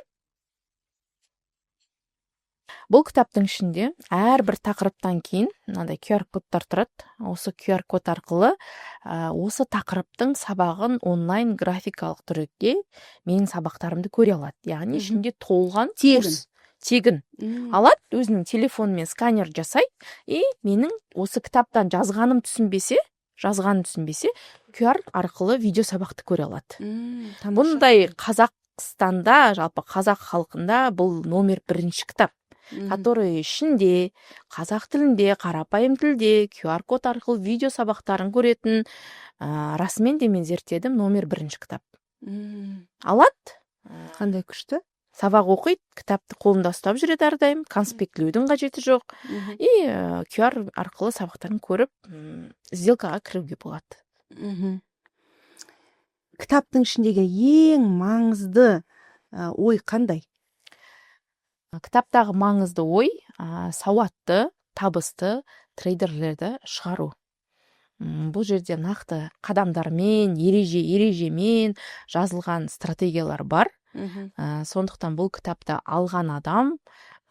Бұл кітаптың ішінде әрбір тақырыптан кейін мынандай QR кодтар тұрады. Осы QR код арқылы осы тақырыптың сабағын онлайн графикалық түрде менің сабақтарымды көре алады. Яғни ішінде толған тегін алады, өзінің телефонымен сканер жасайды, и менің осы кітаптан жазғаным түсінбесе, QR арқылы видео сабақты көре алады. Бұндай Қазақстанда, жалпы қазақ халқында бұл номер 1 кітап, который ішінде қазақ тілінде, қарапайым тілде QR код арқылы видео сабақтарын көретін, расымен де мен зерттедім, номер 1 кітап. Алады. Қандай күшті? Сабақ оқиды, кітапты қолында ұстап жүреді әрдайым, конспектлеудің қажеті жоқ. И QR арқылы сабақтарын көріп, сделкаға кіруге болады. Кітаптың ішіндегі ең маңызды ой қандай? Кітаптағы маңызды ой сауатты, табысты трейдерлерді шығару. Бұл жерде нақты қадамдармен, ережемен жазылған стратегиялар бар. Сондықтан бұл кітапты алған адам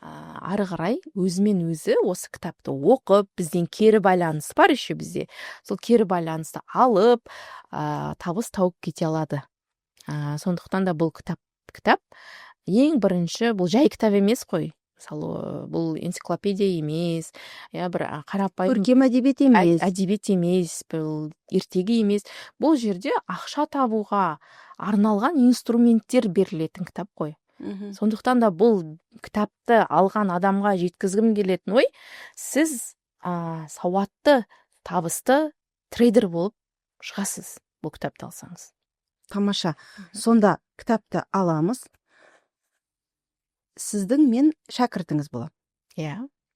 ары қарай өзімен өзі осы кітапты оқып, бізден кері байланыс бар еще бізде. Сол кері байланысты алып, табыс тауып кете алады. Сондықтан да бұл кітап ең бірінші, бұл жай кітап емес қой. Мысалы, бұл энциклопедия емес, бір қарапайым көркем әдебиет емес, бұл ертегі емес. Бұл жерде ақша табуға арналған инструменттер берілетін кітап қой. Сондықтан да бұл кітапты алған адамға жеткізгім келетін ой, сіз сауатты, табысты трейдер болып шығасыз бұл кітапты алсаңыз. Тамаша. Сонда кітапты аламыз. Сіздің мен шәкіртіңіз болады.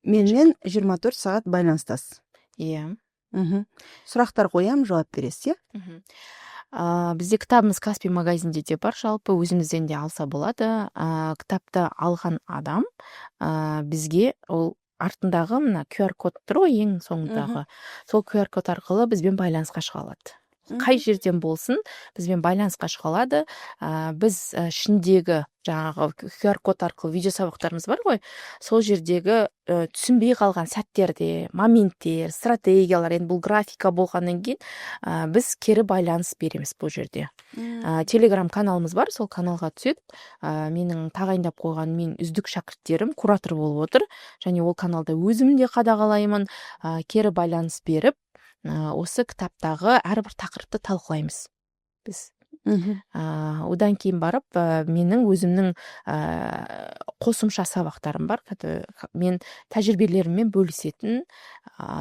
Менімен 24 сағат байланыстасыз. Сұрақтар қоям, жауап бересіз, Бізде кітабымыз Каспий магазинде де бар, жалпы өзімізден де алса болады. Кітапты алған адам бізге ол артындағы мына QR код тұр ғой, ең соңындағы. Сол QR код арқылы бізбен байланысқа шыға алады. Қай жерден болсын, бізбен байланысқа шыға алады. Біз ішіндегі жаңағы QR код арқылы видео сабақтарымыз бар ғой, сол жердегі түсінбей қалған сәттерде, моменттер, стратегиялар, енді бұл графика болғаннан кейін біз кері байланыс береміз бұл жерде. Телеграм каналымыз бар, сол каналға түседі. Менің тағайындап қойған мен үздік шәкірттерім куратор болып отыр, және ол каналда өзім де қадағалаймын, кері байланыс беріп, осы кітаптағы әрбір тақырыпты талқылаймыз біз. Одан кейін барып, менің өзімнің қосымша сабақтарым бар. Мен тәжірибелеріммен бөлісетін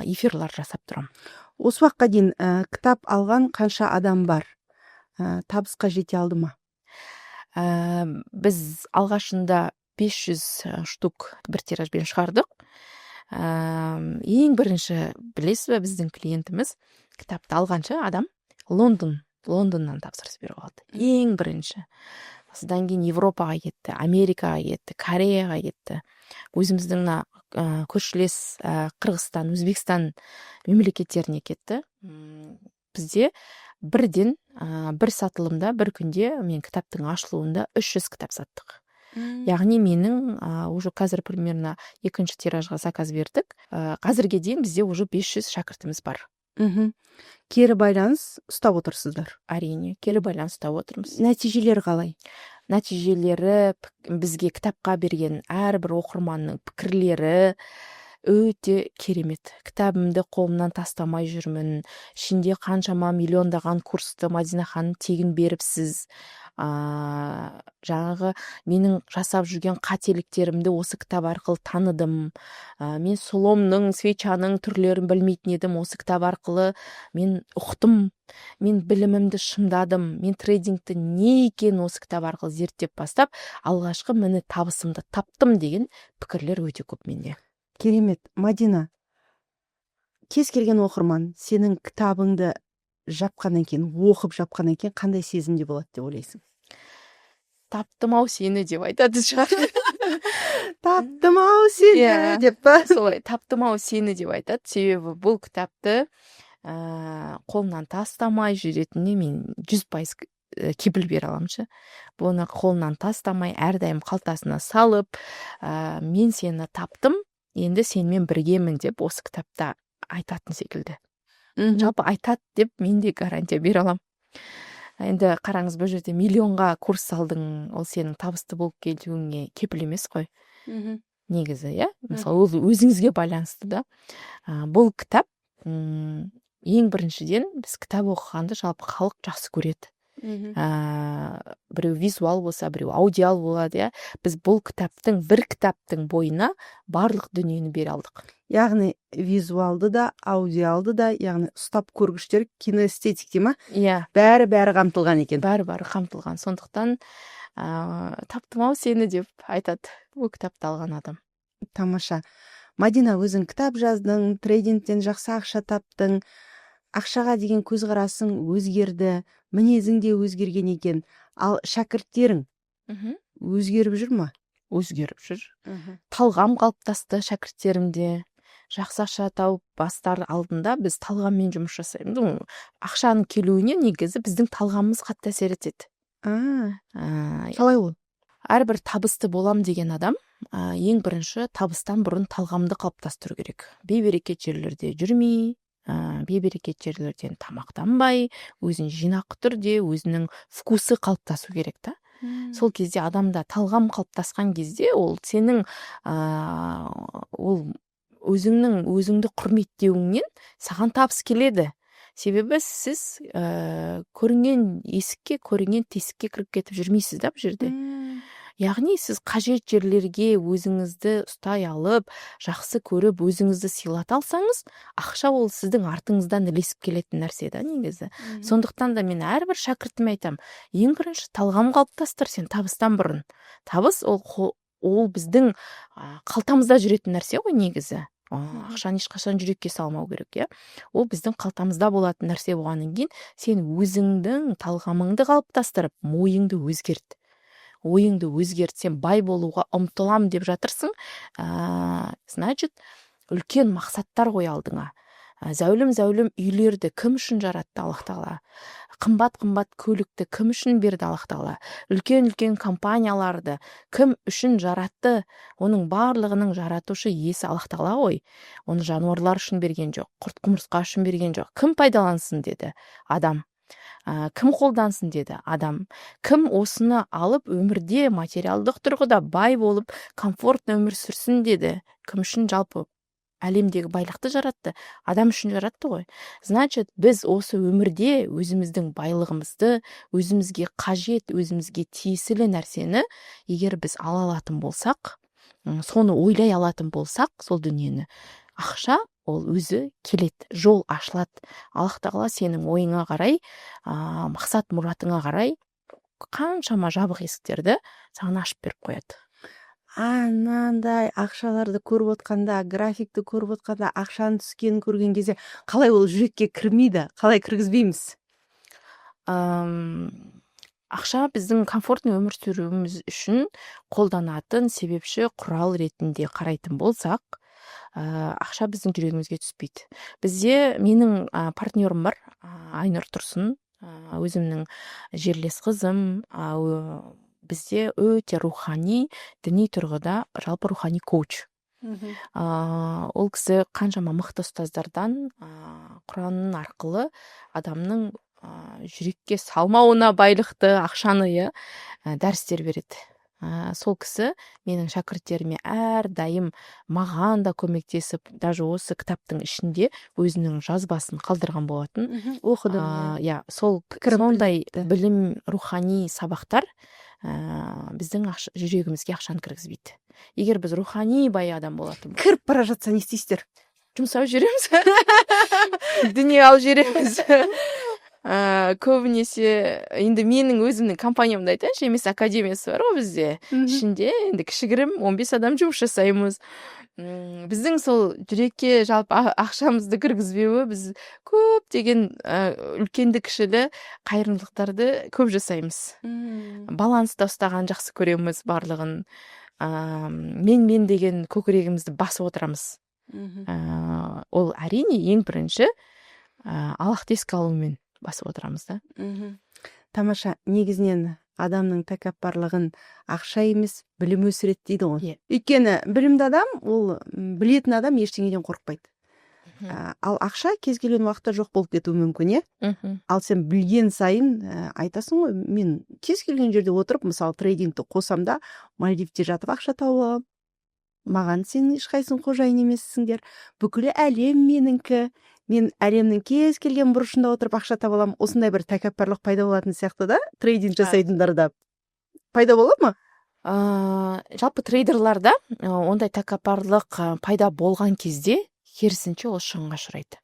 эфирлар жасап тұрам. Осы уақытқа дейін кітап алған қанша адам бар? Табысқа жете алды ма? Біз алғашында 500 штук бір тиражбен шығардық. Ең бірінші, білесіз бе, біздің клиентіміз кітапты алғанша адам Лондоннан тапсырыс беріп алды. Ең бірінші. Содан кейін Европаға кетті, Америкаға кетті, Кореяға кетті. Өзіміздің көршілес Қырғызстан, Өзбекстан мемлекеттеріне кетті. Бізде бірден бір сатылымда, бір күнде мен кітаптың ашылуында 300 кітап саттық. Яғни менің уже қазір примерно 2-ші тиражға заказ бердік. Қазірге дейін бізде уже 500 шәкіртіміз бар. Кері байланыс ұстап отырсыздар? Әрине, кері байланыс ұстап отырмыз. Нәтижелері қалай? Нәтижелері бізге кітапқа берген әрбір оқырманның пікірлері өте керемет. Кітабымды қолымнан тастамай жүрмін. Ішінде қаншама миллиондаған курсты Мадина ханым тегін беріпсіз. Жаңағы менің жасап жүрген қателіктерімді осы кітап арқылы таныдым. Мен сұломның, свечаның түрлерін білмейтін едім. Осы кітап арқылы мен ұқтым. Мен білімімді шыңдадым. Мен трейдингті не екен осы кітап арқылы зерттеп бастап, алғашқы міне табысымды таптым деген пікірлер өте көп менде. Керемет. Мадина, кез келген оқырман сенің кітабыңды жапқаннан кейін, оқып жапқаннан кейін қандай сезімде болады деп ойлайсың? Таптым-ау сені деп айтады шығар. Таптым-ау сені деп па? Солай, таптым-ау сені деп айтады. Себебі бұл кітапты қолынан тастамай жүретініне мен 100% кепіл бере аламыншы. Бұны қолынан тастамай, әрдайым қалтасына салып, мен сені таптым, енді сенімен біргемін деп осы кітапта айтатын секілді. Жалпы айтады деп мен де гарантия бере алам. Енді қараңыз, бұл жерде миллионға курс салдың, ол сенің табысты болып келуіңе кепіл емес қой. Негізі, иә? Мысалы, ол өзіңізге байланысты да. Бұл кітап ең біріншіден біз кітап оқығанды жалпы халық жақсы көреді. Біреу визуал болса, біреу аудиал болады, иә. Біз бұл бір кітаптың бойына барлық дүниені бере алдық. Яғни визуалды да, аудиалды да, яғни ұстап көргіштер, киноэстетик дей ма? Иә. Бәрі қамтылған екен. Бәрі қамтылған. Сондықтан таптым ау сені деп айтады бұл кітапты алған адам. Тамаша. Мадина, өзің кітап жаздың, трейдингтен жақсы ақша таптың, ақшаға деген көзқарасың өзгерді, мінезің де өзгерген екен. Ал шәкірттерің өзгеріп жүр ма? Өзгеріп жүр. Талғам қалыптасты шәкірттерімде. Жақсы ақша тауып бастар алдында біз талғаммен жұмыс жасаймыз. Ақшаның келуіне негізі біздің талғамымыз қатты әсер етеді. Қалай ол? Әрбір табысты болам деген адам ең бірінші табыстан бұрын талғамды қалыптастыру керек. Бейберекет жерлерде жүрмей, бейберекет жерлерден тамақтанбай, өзін жинақы түрде, өзінің вкусы қалыптасу керек та. Сол кезде адамда талғам қалыптасқан кезде ол сенің өзіңді құрметтеуіңнен саған табыс келеді. Себебі сіз көрінген есікке, көрінген тесікке кіріп кетіп жүрмейсіз да бұл жерде. Яғни сіз қажет жерлерге өзіңізді ұстай алып, жақсы көріп, өзіңізді сыйлата алсаңыз, ақша ол сіздің артыңыздан ілесіп келетін нәрсе да негізі. Сондықтан да мен әрбір шәкіртіме айтам, ең бірінші талғам қалыптастыр сен табыстан бұрын. Табыс ол біздің қалтамызда жүретін нәрсе ғой негізі. Ақшаны ешқашан жүрекке салмау керек, иә. Ол біздің қалтамызда болатын нәрсе болғаннан кейін сен өзіңдің талғамыңды қалыптастырып, ойыңды өзгерт. Сен бай болуға ұмтылам деп жатырсың, значит, үлкен мақсаттар қой алдыңа. Зәулім үйлерді кім үшін жаратты Аллах Тағала? Қымбат көлікті кім үшін берді Аллах Тағала? Үлкен компанияларды кім үшін жаратты? Оның барлығының жаратушы иесі Аллах Тағала ғой. Оны жануарлар үшін берген жоқ, құрт-құмырсқа үшін берген жоқ. Кім пайдалансын деді? Адам. Кім қолдансын деді? Адам. Кім осыны алып өмірде материалдық тұрғыда бай болып комфортный өмір сүрсін деді? Кім үшін жалпы әлемдегі байлықты жаратты? Адам үшін жаратты ғой. Значит, біз осы өмірде өзіміздің байлығымызды, өзімізге қажет, өзімізге тиесілі нәрсені егер біз ала алатын болсақ, соны ойлай алатын болсақ, сол дүниені, ақша ол өзі келеді, жол ашылады. Аллах Тағала сенің ойыңа қарай, мақсат мұратыңа қарай қаншама жабық есіктерді саған ашып беріп қояды. Анандай ақшаларды көріп отқанда, графикті көріп отқанда, ақшаның түскенін көрген кезде қалай ол жүрекке кірмейді, қалай кіргізбейміз? Ақша біздің комфортный өмір сүруіміз үшін қолданатын себепші құрал ретінде қарайтын болсақ, ақша біздің жүрегімізге түспейді. Бізде менің партнерім бар, Айнұр Тұрсын, өзімнің жерлес қызым, бізде өте рухани, діни тұрғыда жалпы рухани коуч. Ол кісі қаншама мықты ұстаздардан Құранның арқылы адамның жүрекке салмауына байлықты ақшаны дәрістер береді. Сол кісі менің шәкірттеріме әрдайым маған да көмектесіп, даже осы кітаптың ішінде өзінің жазбасын қалдырған болатын. Оқыдым. Сол сондай білім, рухани сабақтар біздің жүрегімізге ақшаны кіргізбейді. Егер біз рухани бай адам болатын болсақ, кіріп бара жатса не істейсіздер? Жұмсап жүреміз. Дүние алып жүреміз. Көбінесе енді менің өзімнің компаниямды айтайыншы, емес академиясы бар ғой бізде. Ішінде енді кішігірім 15 адам жұмыс жасаймыз. Біздің сол жүрекке жалпы ақшамызды кіргізбеуі, біз көптеген үлкенді кішілі қайырымдылықтарды көп жасаймыз. Баланста ұстаған жақсы көреміз барлығын. Мен деген көкірегімізді басып отырамыз. Ол әрине ең бірінші Аллахты еске алумен басып отырамыз да. Тамаша. Негізінен адамның тәкаппарлығын ақша емес, білім өсіреді дейді ғой. Иә. Өйткені білімді адам, ол білетін адам ештеңеден қорықпайды. Ал ақша кез келген уақытта жоқ болып кетуі мүмкін, иә? Ал сен білген сайын айтасың ғой, мен кез келген жерде отырып, мысалы трейдингті қосам да, Мальдивте жатып ақша тауып аламын. Маған сен ешқайсың қожайын емессіңдер. Бүкілі әлем меніңкі. Мен әлемнің кез келген бұрышында отырып ақша таба аламын. Осындай бір тәкаппарлық пайда болатын сияқты да, трейдинг жасайтындарда. Пайда бола ма? Жалпы трейдерларда ондай тәкаппарлық пайда болған кезде керісінше ол шығынға ұшырайды.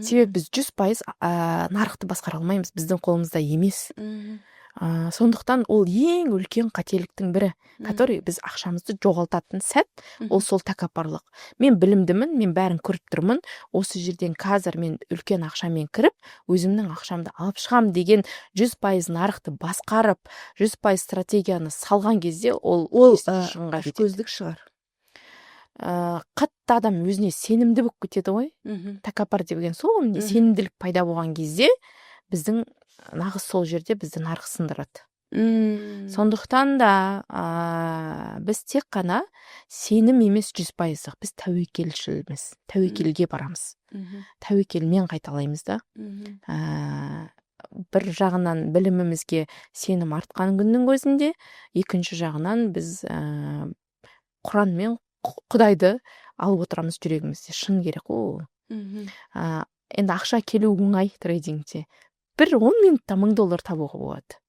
Себебі біз 100% нарықты басқара алмаймыз, біздің қолымызда емес. Сондықтан ол ең үлкен қателіктің бірі, который біз ақшамызды жоғалтатын сәт, ол сол тәкаппарлық. Мен білімдімін, мен бәрін көріп тұрмын, осы жерден қазір мен үлкен ақшамен кіріп, өзімнің ақшамды алып шығам деген 100% нарықты басқарып, 100% стратегияны салған кезде ол шығынға жетеді. Көздік шығар. Қатты адам өзіне сенімді болып кетеді ғой. Тәкаппар деген сол, сенімділік пайда болған кезде біздің нағыз сол жерде бізді нарық сындырады. Сондықтан да біз тек қана сенім емес 100%, біз тәуекелшілміз, тәуекелге барамыз. Тәуекелмен қайталаймыз да. Бір жағынан білімімізге сенім артқан күннің өзінде, екінші жағынан біз Құран мен Құдайды алып отырамыз жүрегімізде. Шын керек ол. Енді ақша келу оңай трейдингте. Бір 10 минутта $1000 табуға болады.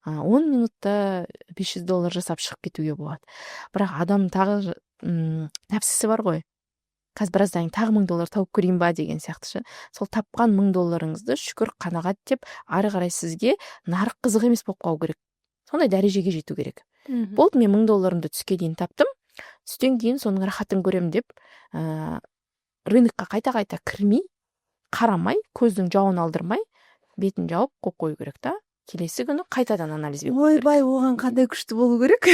10 минутта $500 жасап шығып кетуге болады. Бірақ адам тағы нәпсісі бар ғой. Қазір біраздан тағы $1000 тауып көрейін ба деген сияқты. Сол тапқан $1000-ыңызды шүкір қанағат деп, ары қарай сізге нарық қызық емес болып қалу керек. Сондай дәрежеге жету керек. Болды, мен $1000-ымды түске дейін таптым. Түстен кейін соның рахатын көрем деп, рынокқа қайта-қайта кірмей, қарамай, көздің жауын алдырмай, бетін жауып қойу керек та. Келесі күні қайтадан анализ беру керек. Ойбай, оған қандай күшті болу керек?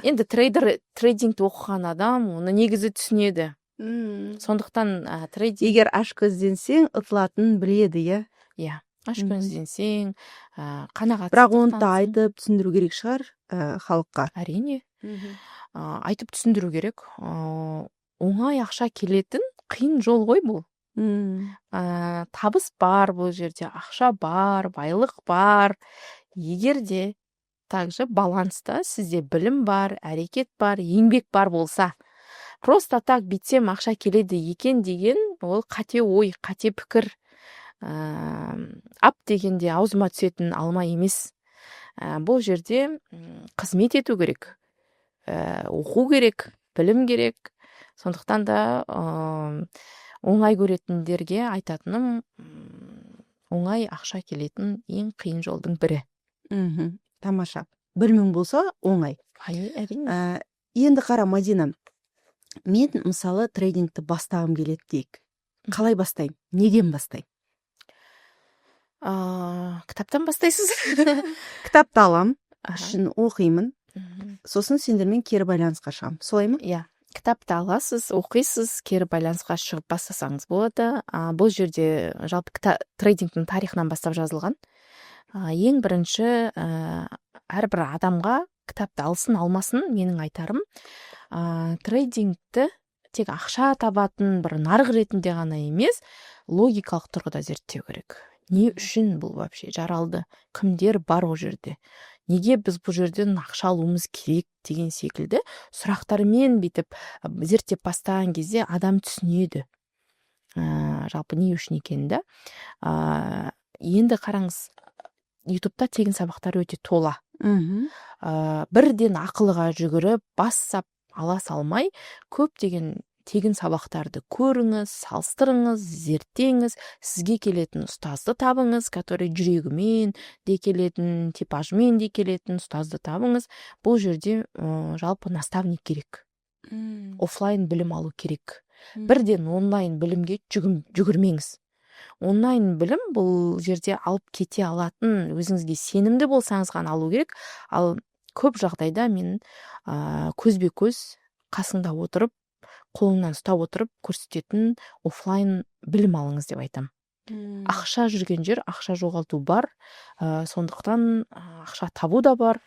Енді трейдингті оқыған адам оны негізі түсінеді. Сондықтан трейдинг... Егер аш көзденсең, ұтылатынын біледі, иә? Иә, аш көзденсең, қанағат. Бірақ оны да айтып түсіндіру керек шығар халыққа. Әрине. Айтып түсіндіру керек. Оңай ақша келетін қиын жол ғой бұл. Табыс бар бұл жерде, ақша бар, байлық бар. Егер де также баланста сізде білім бар, әрекет бар, еңбек бар болса, просто так битсем ақша келеді екен деген ол қате ой, қате пікір. Ап дегенде аузыма түсетін алма емес. Бұл жерде қызмет ету керек, оқу керек, білім керек. Сондықтан да оңай көретіндерге айтатыным, оңай ақша келетін ең қиын жолдың бірі. Тамаша. Білімің болса оңай. Әрине. Енді қара, Мадина, мен мысалы трейдингті бастағым келеді дейік. Қалай бастаймын? Неден бастаймын? Кітаптан бастайсыз. Кітапты алам, ішін оқимын, сосын сендермен кері байланысқа шығам. Солай ма? Иә. Кітапты аласыз, оқисыз, кері байланысқа шығып бастасаңыз болады. Бұл жерде жалпы трейдингтің тарихынан бастап жазылған. Ең бірінші әрбір адамға кітапты алсын алмасын, менің айтарым, трейдингті тек ақша табатын бір нарық ретінде ғана емес, логикалық тұрғыда зерттеу керек. Не үшін бұл вообще жаралды? Кімдер бар о жерде? Неге біз бұл жерден ақша алуымыз керек деген секілді сұрақтармен бітіп зерттеп бастаған кезде адам түсінеді. Жалпы не үшін екенді. Енді қараңыз, ютубта тегін сабақтар өте тола. Бірден ақылға жүгіріп, бассап ала салмай, көптеген тегін сабақтарды көріңіз, салыстырыңыз, зерттеңіз, сізге келетін ұстазды табыңыз, который жүрегімен де келетін, типажмен де келетін ұстазды табыңыз. Бұл жерде жалпы наставник керек. Офлайн білім алу керек. Бірден онлайн білімге жүгірмеңіз. Онлайн білім бұл жерде алып кете алатын, өзіңізге сенімді болсаңыз ғана алу керек. Ал көп жағдайда мен көзбе-көз қасыңда отырып, қолыңнан ұстап отырып көрсететін офлайн білім алыңыз деп айтам. Ақша жүрген жер ақша жоғалту бар. Сондықтан ақша табу да бар.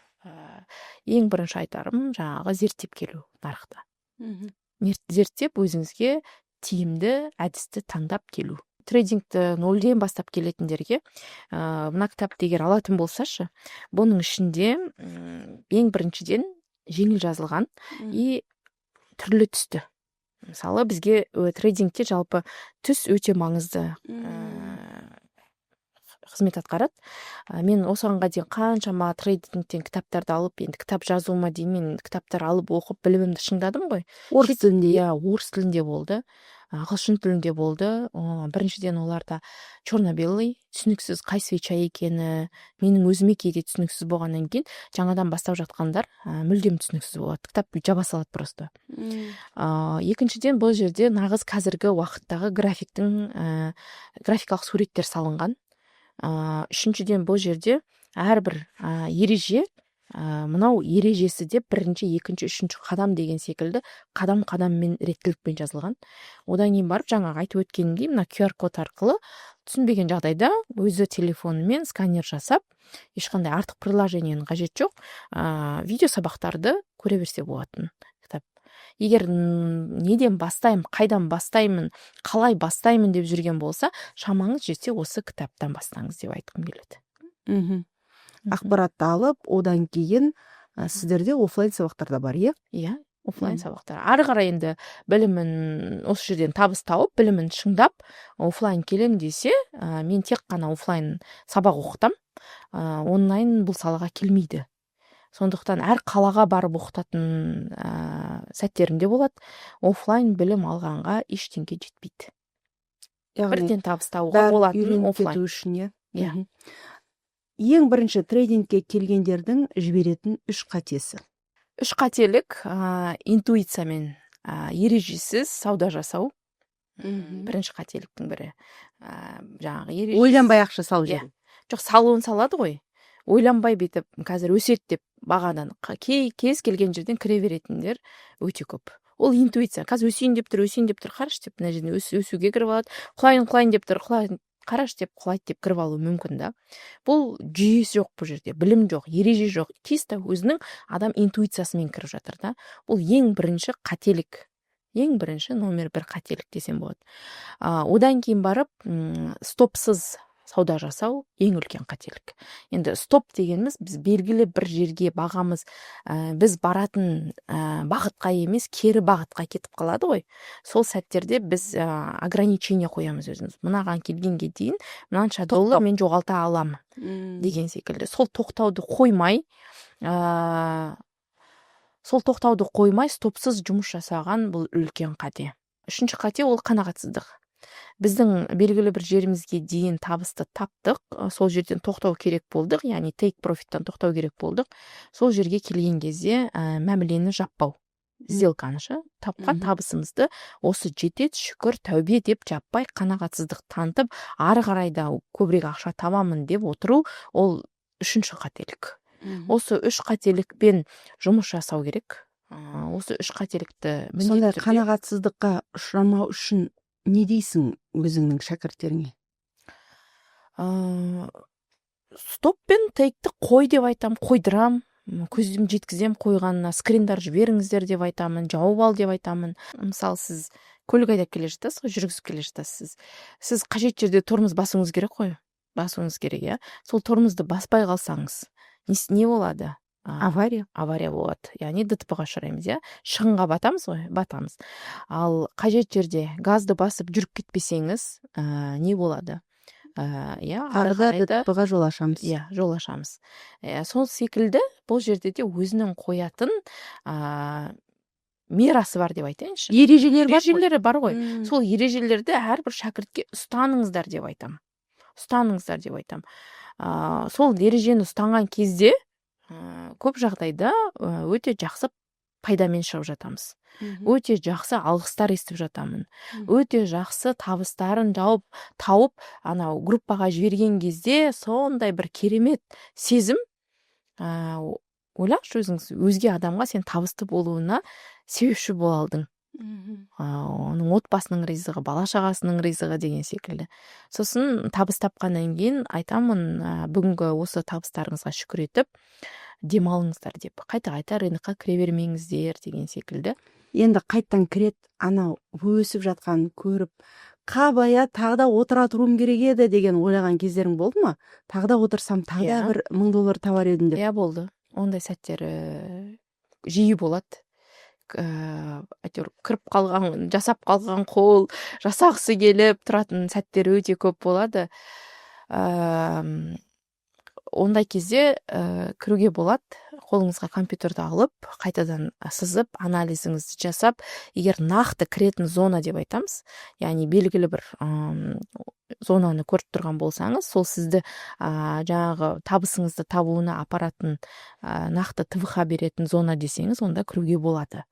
Ең бірінші айтарым жаңағы зерттеп келу нарықты. Зерттеп өзіңізге тиімді әдісті таңдап келу. Трейдингті нөлден бастап келетіндерге мына кітапты егер алатын болсашы, бұның ішінде ең біріншіден жеңіл жазылған и түрлі түсті. Мысалы бізге трейдингте жалпы түс өте маңызды қызмет атқарады. Мен осығанға дейін қаншама трейдингтен кітаптарды алып, енді кітап жазуыма дейін мен кітаптар алып оқып білімімді шыңдадым ғой. Орыс тілінде? Орыс тілінде болды, ағылшын тілінде болды. Біріншіден оларда черно-белый, түсініксіз қай свеча екені менің өзіме кейде түсініксіз болғаннан кейін жаңадан бастап жатқандар мүлдем түсініксіз болады. Кітап жаба салады просто. Екіншіден бұл жерде нағыз қазіргі уақыттағы графикалық суреттер салынған. Үшіншіден бұл жерде әрбір ереже, мынау ережесі деп бірінші, екінші, үшінші қадам деген секілді қадам-қадаммен реттілікпен жазылған. Одан кейін барып жаңағы айтып өткенімдей мына QR код арқылы түсінбеген жағдайда өзі телефонымен сканер жасап, ешқандай артық приложениенің қажет жоқ, видео сабақтарды көре берсе болатын кітап. Егер неден бастаймын, қайдан бастаймын, қалай бастаймын деп жүрген болса, шамаңыз жетсе осы кітаптан бастаңыз деп айтқым келеді. Ақпаратты алып, одан кейін сіздерде офлайн сабақтар да бар, иә? Иә, офлайн сабақтар. Ары қарай енді білімін осы жерден табыс тауып, білімін шыңдап, офлайн келем десе, мен тек қана офлайн сабақ оқытам. Онлайн бұл салаға келмейді. Сондықтан әр қалаға барып оқытатын сәттерім де болады. Офлайн білім алғанға ештеңке жетпейді. Бірден табыс табуға болатын офлайн. Ең бірінші трейдингке келгендердің жіберетін 3 қатесі. 3 қателік интуициямен ережесіз сауда жасау. Бірінші қателіктің бірі. Жаңағы ережесіз. Ойланбай ақша салу жер. Жоқ, салуын салады ғой. Ойланбай бетіп, қазір өсет деп бағадан кез келген жерден кіре беретіндер өте көп. Ол интуиция. Қазір өсейін деп тұр, қараш деп, мына жерден өсуге кіріп алады. Құлайын деп тұр, қараш деп, құлайды деп кіріп алу мүмкін да. Бұл жүйесі жоқ бұл жерде, білім жоқ, ереже жоқ. Чисто өзінің адам интуициясымен кіріп жатыр да. Бұл ең бірінші қателік. Ең бірінші номер 1 қателік десем болады. Одан кейін барып, стопсыз сауда жасау ең үлкен қателік. Енді стоп дегеніміз біз белгілі бір жерге бағамыз, біз баратын бағытқа емес, кері бағытқа кетіп қалады ғой. Сол сәттерде біз ограничение қоямыз өзіміз. Мынаған келгенге дейін мынанша доллар мен жоғалта аламын деген секілді. Сол тоқтауды қоймай, стопсыз жұмыс жасаған бұл үлкен қате. Үшінші қате ол қанағатсыздық. Біздің белгілі бір жерімізге дейін табысты таптық, сол жерден тоқтау керек болдық, яғни take profit'тан тоқтау керек болдық. Сол жерге келген кезде мәмілені жаппау. Сделканышы, тапқан табысымызды осы жетеді, шүкір, тәубе деп жаппай, қанағатсыздық танытып, ары қарайда көбірек ақша табамын деп отыру, ол үшінші қателік. Осы 3 қателікпен жұмыс жасау керек. Осы 3 қателікті сондай қанағатсыздыққа ұшырамау үшін не дейсің өзіңнің шәкірттеріңе? Стоппен тейкті қой деп айтам, қойдырам, көзім жеткізем қойғанына, скриндар жіберіңіздер деп айтамын, жауып ал деп айтамын. Мысалы, сіз көлік айдап келе жатасыз, жүргізіп келе жатасыз. Сіз қажет жерде тормоз басуыңыз керек қой. Басуыңыз керек, иә. Сол тормозды баспай қалсаңыз, не болады? Авария болады. Яғни ДТП-ға ұшыраймыз, иә. Шығынға батамыз ғой, батамыз. Ал қажет жерде газды басып жүріп кетпесеңіз, не болады? Арада ДТП-ға жол ашамыз. Иә, жол ашамыз. Сол секілді бұл жерде де өзінің қоятын мерасы бар деп айтайыншы. Ережелері бар ғой. Сол ережелерді әрбір шәкіртке ұстаныңыздар деп айтам. Сол ережені ұстанған кезде көп жағдайда өте жақсы пайдамен шығып жатамыз. Өте жақсы алғыстар естіп жатамын. Өте жақсы табыстарын тауып, анау группаға жіберген кезде сондай бір керемет сезім. Ойлаңызшы өзіңіз, өзге адамға сен табысты болуына себепші бола алдың. оның отбасының ризығы, бала шағасының ризығы деген секілді. Сосын табыс тапқаннан кейін айтамын, бүгінгі осы табыстарыңызға шүкір етіп, демалыңыздар деп. Қайта рынокқа кіре бермеңіздер деген секілді. Енді қайттан кірет, анау өсіп жатқан көріп, қабая тағы да отыра тұруым керек еді деген ойлаған кездерің болды ма? Тағы да отырсам, тағы да бір $1000 табар едім деп. Болды. Ондай сәттер жиі болады. Әйтеуір кіріп қалған, жасап қалған қол, жасағысы келіп тұратын сәттер өте көп болады. Ондай кезде кіруге болады, қолыңызға компьютерді алып, қайтадан сызып, анализіңізді жасап, егер нақты кіретін зона деп айтамыз, яғни белгілі бір зонаны көріп тұрған болсаңыз, сол сізді жаңағы табысыңызды табуына апаратын нақты ТВХ беретін зона десеңіз, онда кіруге болады.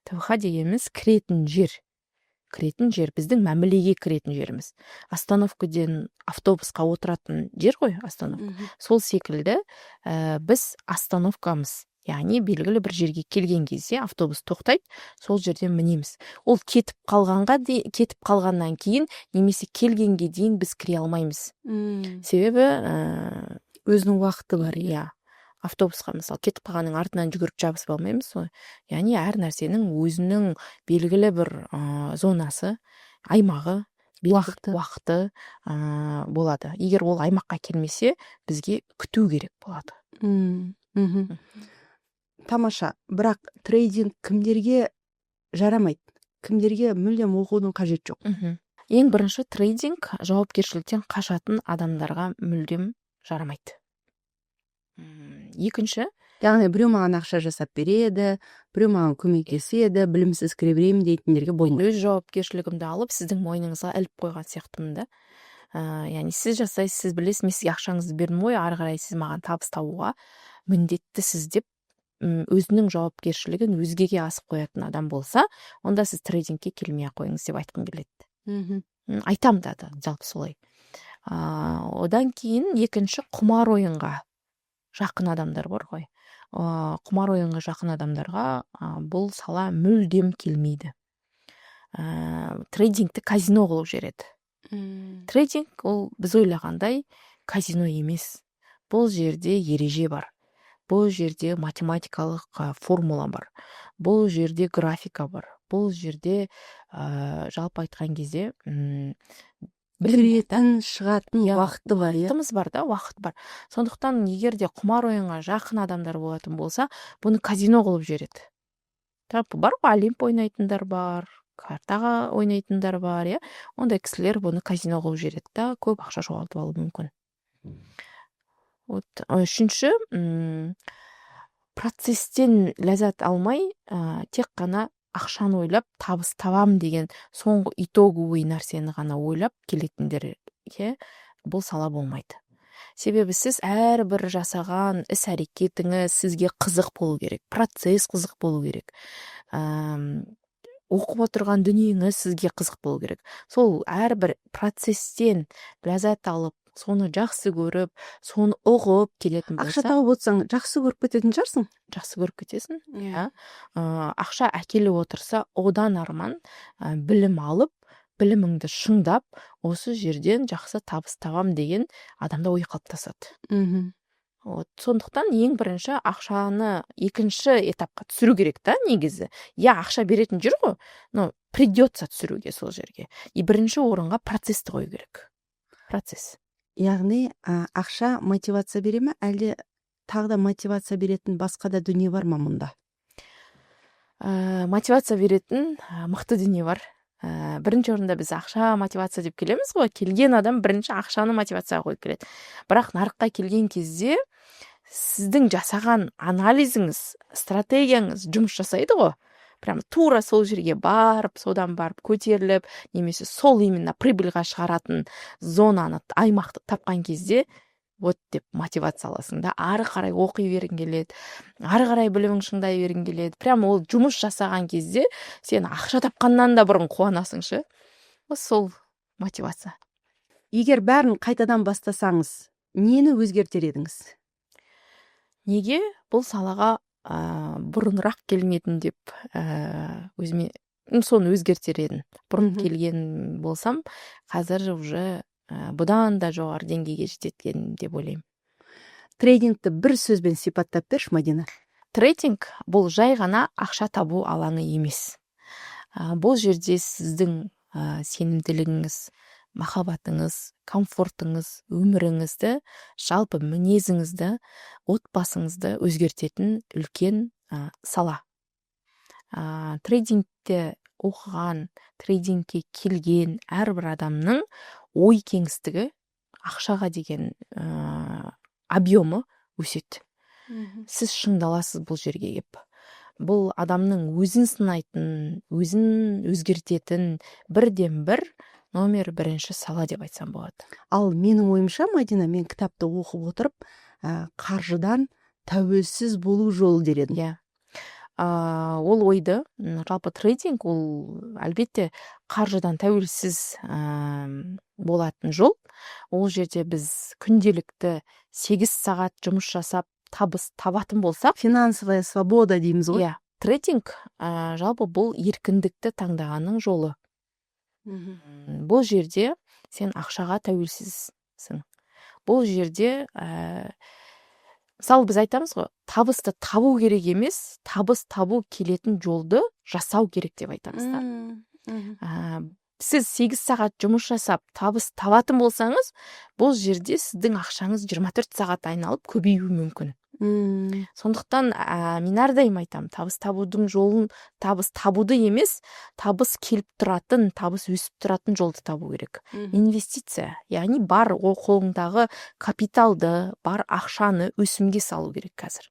ТВХ дегеніміз кіретін жер, біздің мәмілеге кіретін жеріміз. Остановкаден автобусқа отыратын жер ғой, остановка. Сол секілді біз остановкамыз, яғни белгілі бір жерге келген кезде автобус тоқтайды, сол жерден мінеміз. Ол кетіп қалғаннан кейін, немесе келгенге дейін біз кіре алмаймыз. Себебі өзінің уақыты бар. Автобусқа мысалы кетіп қалғанның артынан жүгіріп жабысып алмаймыз ғой. Яғни әр нәрсенің өзінің белгілі бір зонасы, аймағы, уақыты болады. Егер ол аймаққа келмесе, бізге күту керек болады. Тамаша. Бірақ трейдинг кімдерге жарамайды? Кімдерге мүлдем оқудың қажет жоқ? Ең бірінші, трейдинг жауапкершіліктен қашатын адамдарға мүлдем жарамайды. Екінші, яғни біреу маған ақша жасап береді, біреу маған көмектеседі, білімсіз кіре беремін дейтіндерге болмайды. Өз жауапкершілігімді алып, сіздің мойныңызға іліп қойған сияқтымын да. Яғни сіз жасайсыз, сіз білесіз, мен сізге ақшаңызды бердім ғой, ары қарай сіз маған табыс табуға міндеттісіз деп өзінің жауапкершілігін өзгеге асып қоятын адам болса, онда сіз трейдингке келмей ақ қойыңыз деп айтқым келеді. Айтам да, жалпы солай. Одан кейін екінші, құмар ойынға жақын адамдар бар ғой. Құмар ойынға жақын адамдарға бұл сала мүлдем келмейді. Трейдингті казино қылып жібереді. Трейдинг ол біз ойлағандай казино емес. Бұл жерде ереже бар. Бұл жерде математикалық формула бар. Бұл жерде графика бар. Бұл жерде жалпы айтқан кезде кіретін, шығатын уақыты бар. Уақытымыз бар да, уақыт бар. Сондықтан егер де құмар ойынға жақын адамдар болатын болса, бұны казино қылып жібереді. Бар ғой, олимп ойнайтындар бар, картаға ойнайтындар бар, ондай кісілер бұны казино қылып жібереді да, көп ақша жоғалтып алуы мүмкін. Үшінші, процестен ләззат алмай, тек қана ақшаны ойлап, табыс табам деген соңғы итоговый нәрсені ғана ойлап келетіндерге бұл сала болмайды. Себебі сіз әрбір жасаған іс-әрекетіңіз сізге қызық болу керек, процесс қызық болу керек, оқып отырған дүниеңіз сізге қызық болу керек. Сол әрбір процесстен ләззат алып, соны жақсы көріп, соны ұғып келетін болса. Ақша тауып отырсаң, жақсы көріп кететін шығарсың? Жақсы көріп кетесің. Ақша әкеліп отырса, одан арман білім алып, біліміңді шыңдап, осы жерден жақсы табыс табам деген адамда ой қалыптасады. Сондықтан ең бірінші ақшаны екінші этапқа түсіру керек та, негізі. Ақша беретін жүр ғой, но придется түсіруге сол жерге. Бірінші орынға процессті қою керек. Процесс. Яғни ақша мотивация бере ме, әлде тағы да мотивация беретін басқа да дүние бар ма мұнда? Мотивация беретін мықты дүние бар. Бірінші орында біз ақша мотивация деп келеміз ғой. Келген адам бірінші ақшаны мотивацияға қойып келеді. Бірақ нарыққа келген кезде сіздің жасаған анализіңіз, стратегияңыз жұмыс жасайды ғой. Прямо тура сол жерге барып, содан барып көтеріліп, немесе сол именно прибыльға шығаратын зонаны, аймақты тапқан кезде, вот деп мотивация аласың да, ары қарай оқи бергің келеді, ары қарай білімің шыңдай бергің келеді. Прямо ол жұмыс жасаған кезде сен ақша тапқаннан да бұрын қуанасыңшы. Сол мотивация. Егер бәрін қайтадан бастасаңыз, нені өзгертер едіңіз? Неге бұл салаға бұрынырақ келмедім деп өзіме соны өзгертер едім. Бұрын Мгм. келген болсам, қазір уже бұдан да жоғары деңгейге жететін деп ойлаймын. Трейдингті бір сөзбен сипаттап берші, Мадина. Трейдинг бұл жай ғана ақша табу алаңы емес. Бұл жерде сіздің сенімділігіңіз, махаббатыңыз, комфортыңыз, өміріңізді, жалпы мінезіңізді, отбасыңызды өзгертетін үлкен сала. Трейдингте оқыған, трейдингке келген әрбір адамның ой кеңістігі, ақшаға деген объемы өседі. Сіз шыңдаласыз бұл жерге кеп. Бұл адамның өзін сынайтын, өзін өзгертетін бірден бір номер бірінші сала деп айтсам болады. Ал менің ойымша, Мадина, мен кітапты оқып отырып, қаржыдан тәуелсіз болу жолы дер едім. Иә. Ол ойды, жалпы трейдинг ол әлбетте қаржыдан тәуелсіз болатын жол. Ол жерде біз күнделікті 8 сағат жұмыс жасап, табыс табатын болсақ, Финансовая свобода дейміз ғой. иә, трейдинг жалпы бұл еркіндікті таңдағанның жолы. Бұл жерде сен ақшаға тәуелсізсің. Бұл жерде мысалы біз айтамыз ғой, табысты табу керек емес, табыс табу келетін жолды жасау керек деп айтамыз да. Сіз 8 сағат жұмыс жасап, табыс табатын болсаңыз, бұл жерде сіздің ақшаңыз 24 сағат айналып көбеюі мүмкін. Сондықтан мен әрдайым айтамын, табыс табудың жолын, табыс табуды емес, табыс келіп тұратын, табыс өсіп тұратын жолды табу керек. Инвестиция, яғни бар қолыңдағы капиталды, бар ақшаны өсімге салу керек қазір.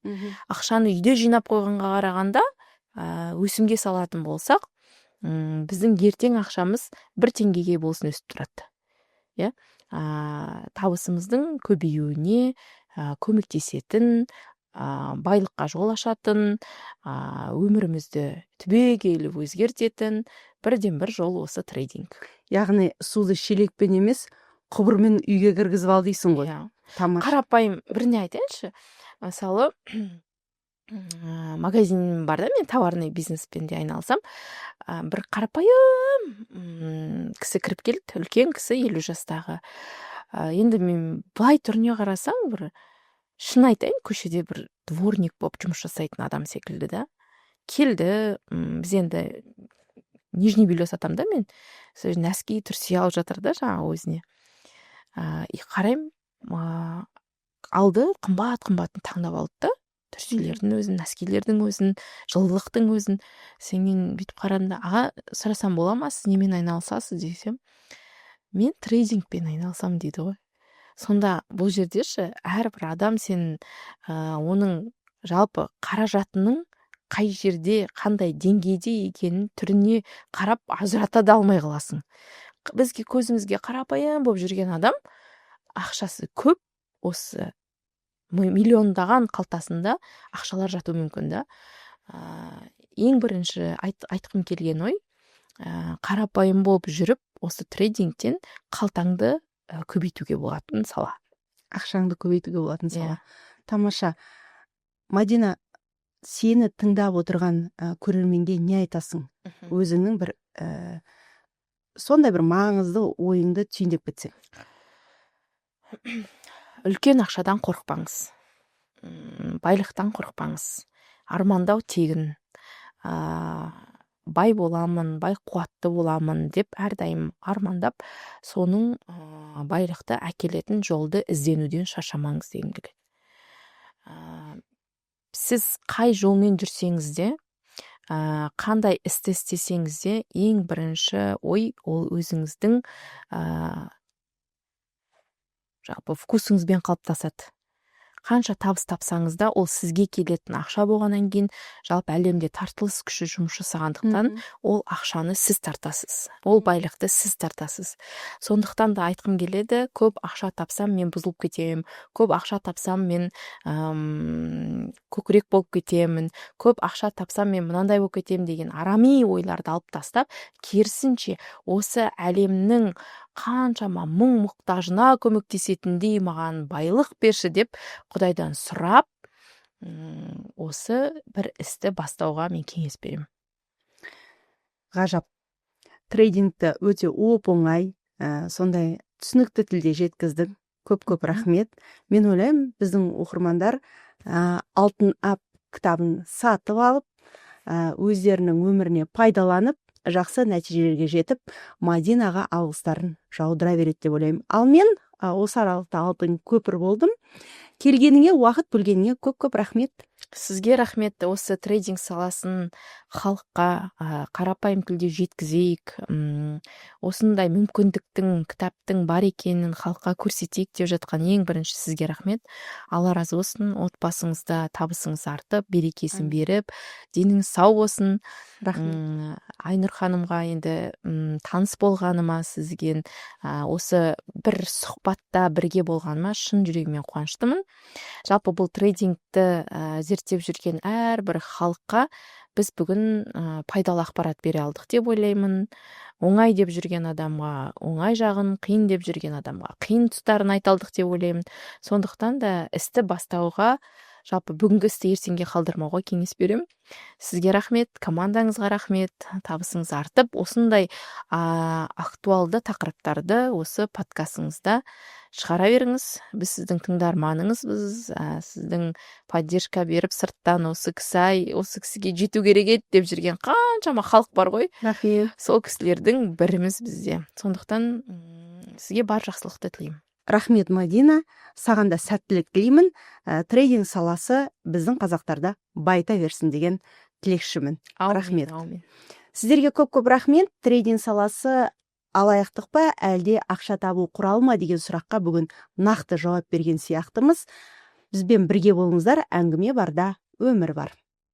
Ақшаны үйде жинап қойғанға қарағанда, өсімге салатын болсақ, біздің ертең ақшамыз 1 теңгеге болсын өсіп тұрады. Табысымыздың көбеюіне көмектесетін, байлыққа жол ашатын, өмірімізді түбегейлі өзгертетін бірден бір жол осы трейдинг. Яғни суды шелекпен емес, құбырмен үйге кіргізіп ал дейсің ғой. Тамаша. Қарапайым біріне айтайыншы. Мысалы, магазин бар да, мен товарный бизнеспен де айналсам, бір қарапайым кісі кіріп келді, үлкен кісі, 50 жастағы. Енді мен былай түріне қарасам, бір шын айтайын, көшеде бір дворник болып жұмыс жасайтын адам секілді да. Келді, біз енді Нижний белье сатам да мен, нәски түрсе алып жатыр да жаңағы өзіне. Қарайым, алды, қымбатын таңдап алды да, түрселердің өзін, нәскилердің өзін, жылылықтың өзін. Сенен бүйтіп қарағанда, аға, сұрасам бола ма, сіз немен айналысасыз десем, мен трейдингпен айналсам дейді ғой. Сонда бұл жердеші әрбір адам сен оның жалпы қаражатының қай жерде, қандай деңгейде екенін түріне қарап ажырата да алмай қаласың. Бізге көзімізге қарапайым болып жүрген адам, ақшасы көп, осы миллиондаған қалтасында ақшалар жату мүмкін да. Ең бірінші айтқым келген ой, қарапайым болып жүріп, осы трейдингтен қалтаңды көбейтуге болатын сала. Ақшаңды көбейтуге болатын сала. Тамаша. Мадина, сені тыңдап отырған көрерменге не айтасың? Өзіңнің бір сондай бір маңызды ойыңды түйіндеп кетсең. Үлкен ақшадан қорықпаңыз. Байлықтан қорықпаңыз. Армандау тегін. Бай боламын, бай қуатты боламын деп әрдайым армандап, соның байлықты әкелетін жолды ізденуден шаршамаңыз дегім келеді. Сіз қай жолмен жүрсеңіз де, қандай істі істесеңіз де, ең бірінші ой ол өзіңіздің жалпы вкусыңызбен қалыптасады. Қанша табыс тапсаңыз да, ол сізге келетін ақша болғаннан кейін, жалпы әлемде тартылыс күші жұмыс жасағандықтан, ол ақшаны сіз тартасыз. Ол байлықты сіз тартасыз. Сондықтан да айтқым келеді, көп ақша тапсам мен бұзылып кетемін, көп ақша тапсам мен көкірек болып кетемін, көп ақша тапсам мен мынандай болып кетемін деген арами ойларды алып тастап, керісінше осы әлемнің қаншама мың мұқтажына көмектесетіндей маған байлық берші деп Құдайдан сұрап, осы бір істі бастауға мен кеңес беремін. ғажап. Трейдингті өте оңай, сондай түсінікті тілде жеткіздің. Көп рахмет. Мен ойлаймын, біздің оқырмандар алтын ап кітабын сатып алып, өздерінің өміріне пайдаланып, жақсы нәтижелерге жетіп, Мадинаға алғыстарын жаудыра береді деп ойлаймын. Ал мен осы аралықта алтын көпір болдым. Келгеніңе, уақыт бөлгеніңе көп рахмет. Сізге рахмет. Осы трейдинг саласын халыққа қарапайым тілде жеткізейік, осындай мүмкіндіктің, кітаптың бар екенін халыққа көрсетейік деп жатқан ең бірінші сізге рахмет. Алла разы болсын. Отбасыңызда табысыңыз артып, берекесін беріп, деніңіз сау болсын. Рахмет. Айнұр ханымға енді таныс болғаныма, сізген осы бір сұхбатта бірге болғаныма шын жүрегіммен қуаныштымын. Жалпы бұл трейдингті зерттеп жүрген әрбір халыққа біз бүгін пайдалы ақпарат бере алдық деп ойлаймын. Оңай деп жүрген адамға оңай жағын, қиын деп жүрген адамға қиын тұстарын айта алдық деп ойлаймын. Сондықтан да істі бастауға, жалпы бүгінгі істі ертеңге қалдырмауға кеңес беремін. Сізге рахмет, командаңызға рахмет, табысыңыз артып, осындай актуалды тақырыптарды осы подкастыңызда шығара беріңіз. Біз сіздің тыңдарманыңызбыз, сіздің поддержка беріп, сырттан осы кісіге жету керек еді деп жүрген қаншама халық бар ғой. Рахмет. Сол кісілердің біріміз бізде. Сондықтан сізге бар жақсылықты тілеймін. Рахмет, Мадина. Саған да сәттілік тілеймін. Трейдинг саласы біздің қазақтарда байта берсін деген тілекшімін. Рахмет. Сіздерге көп рахмет. Трейдинг саласы алаяқтық па, әлде ақша табу құралы ма деген сұраққа бүгін нақты жауап берген сияқтымыз. Бізбен бірге болыңыздар. Әңгіме барда өмір бар.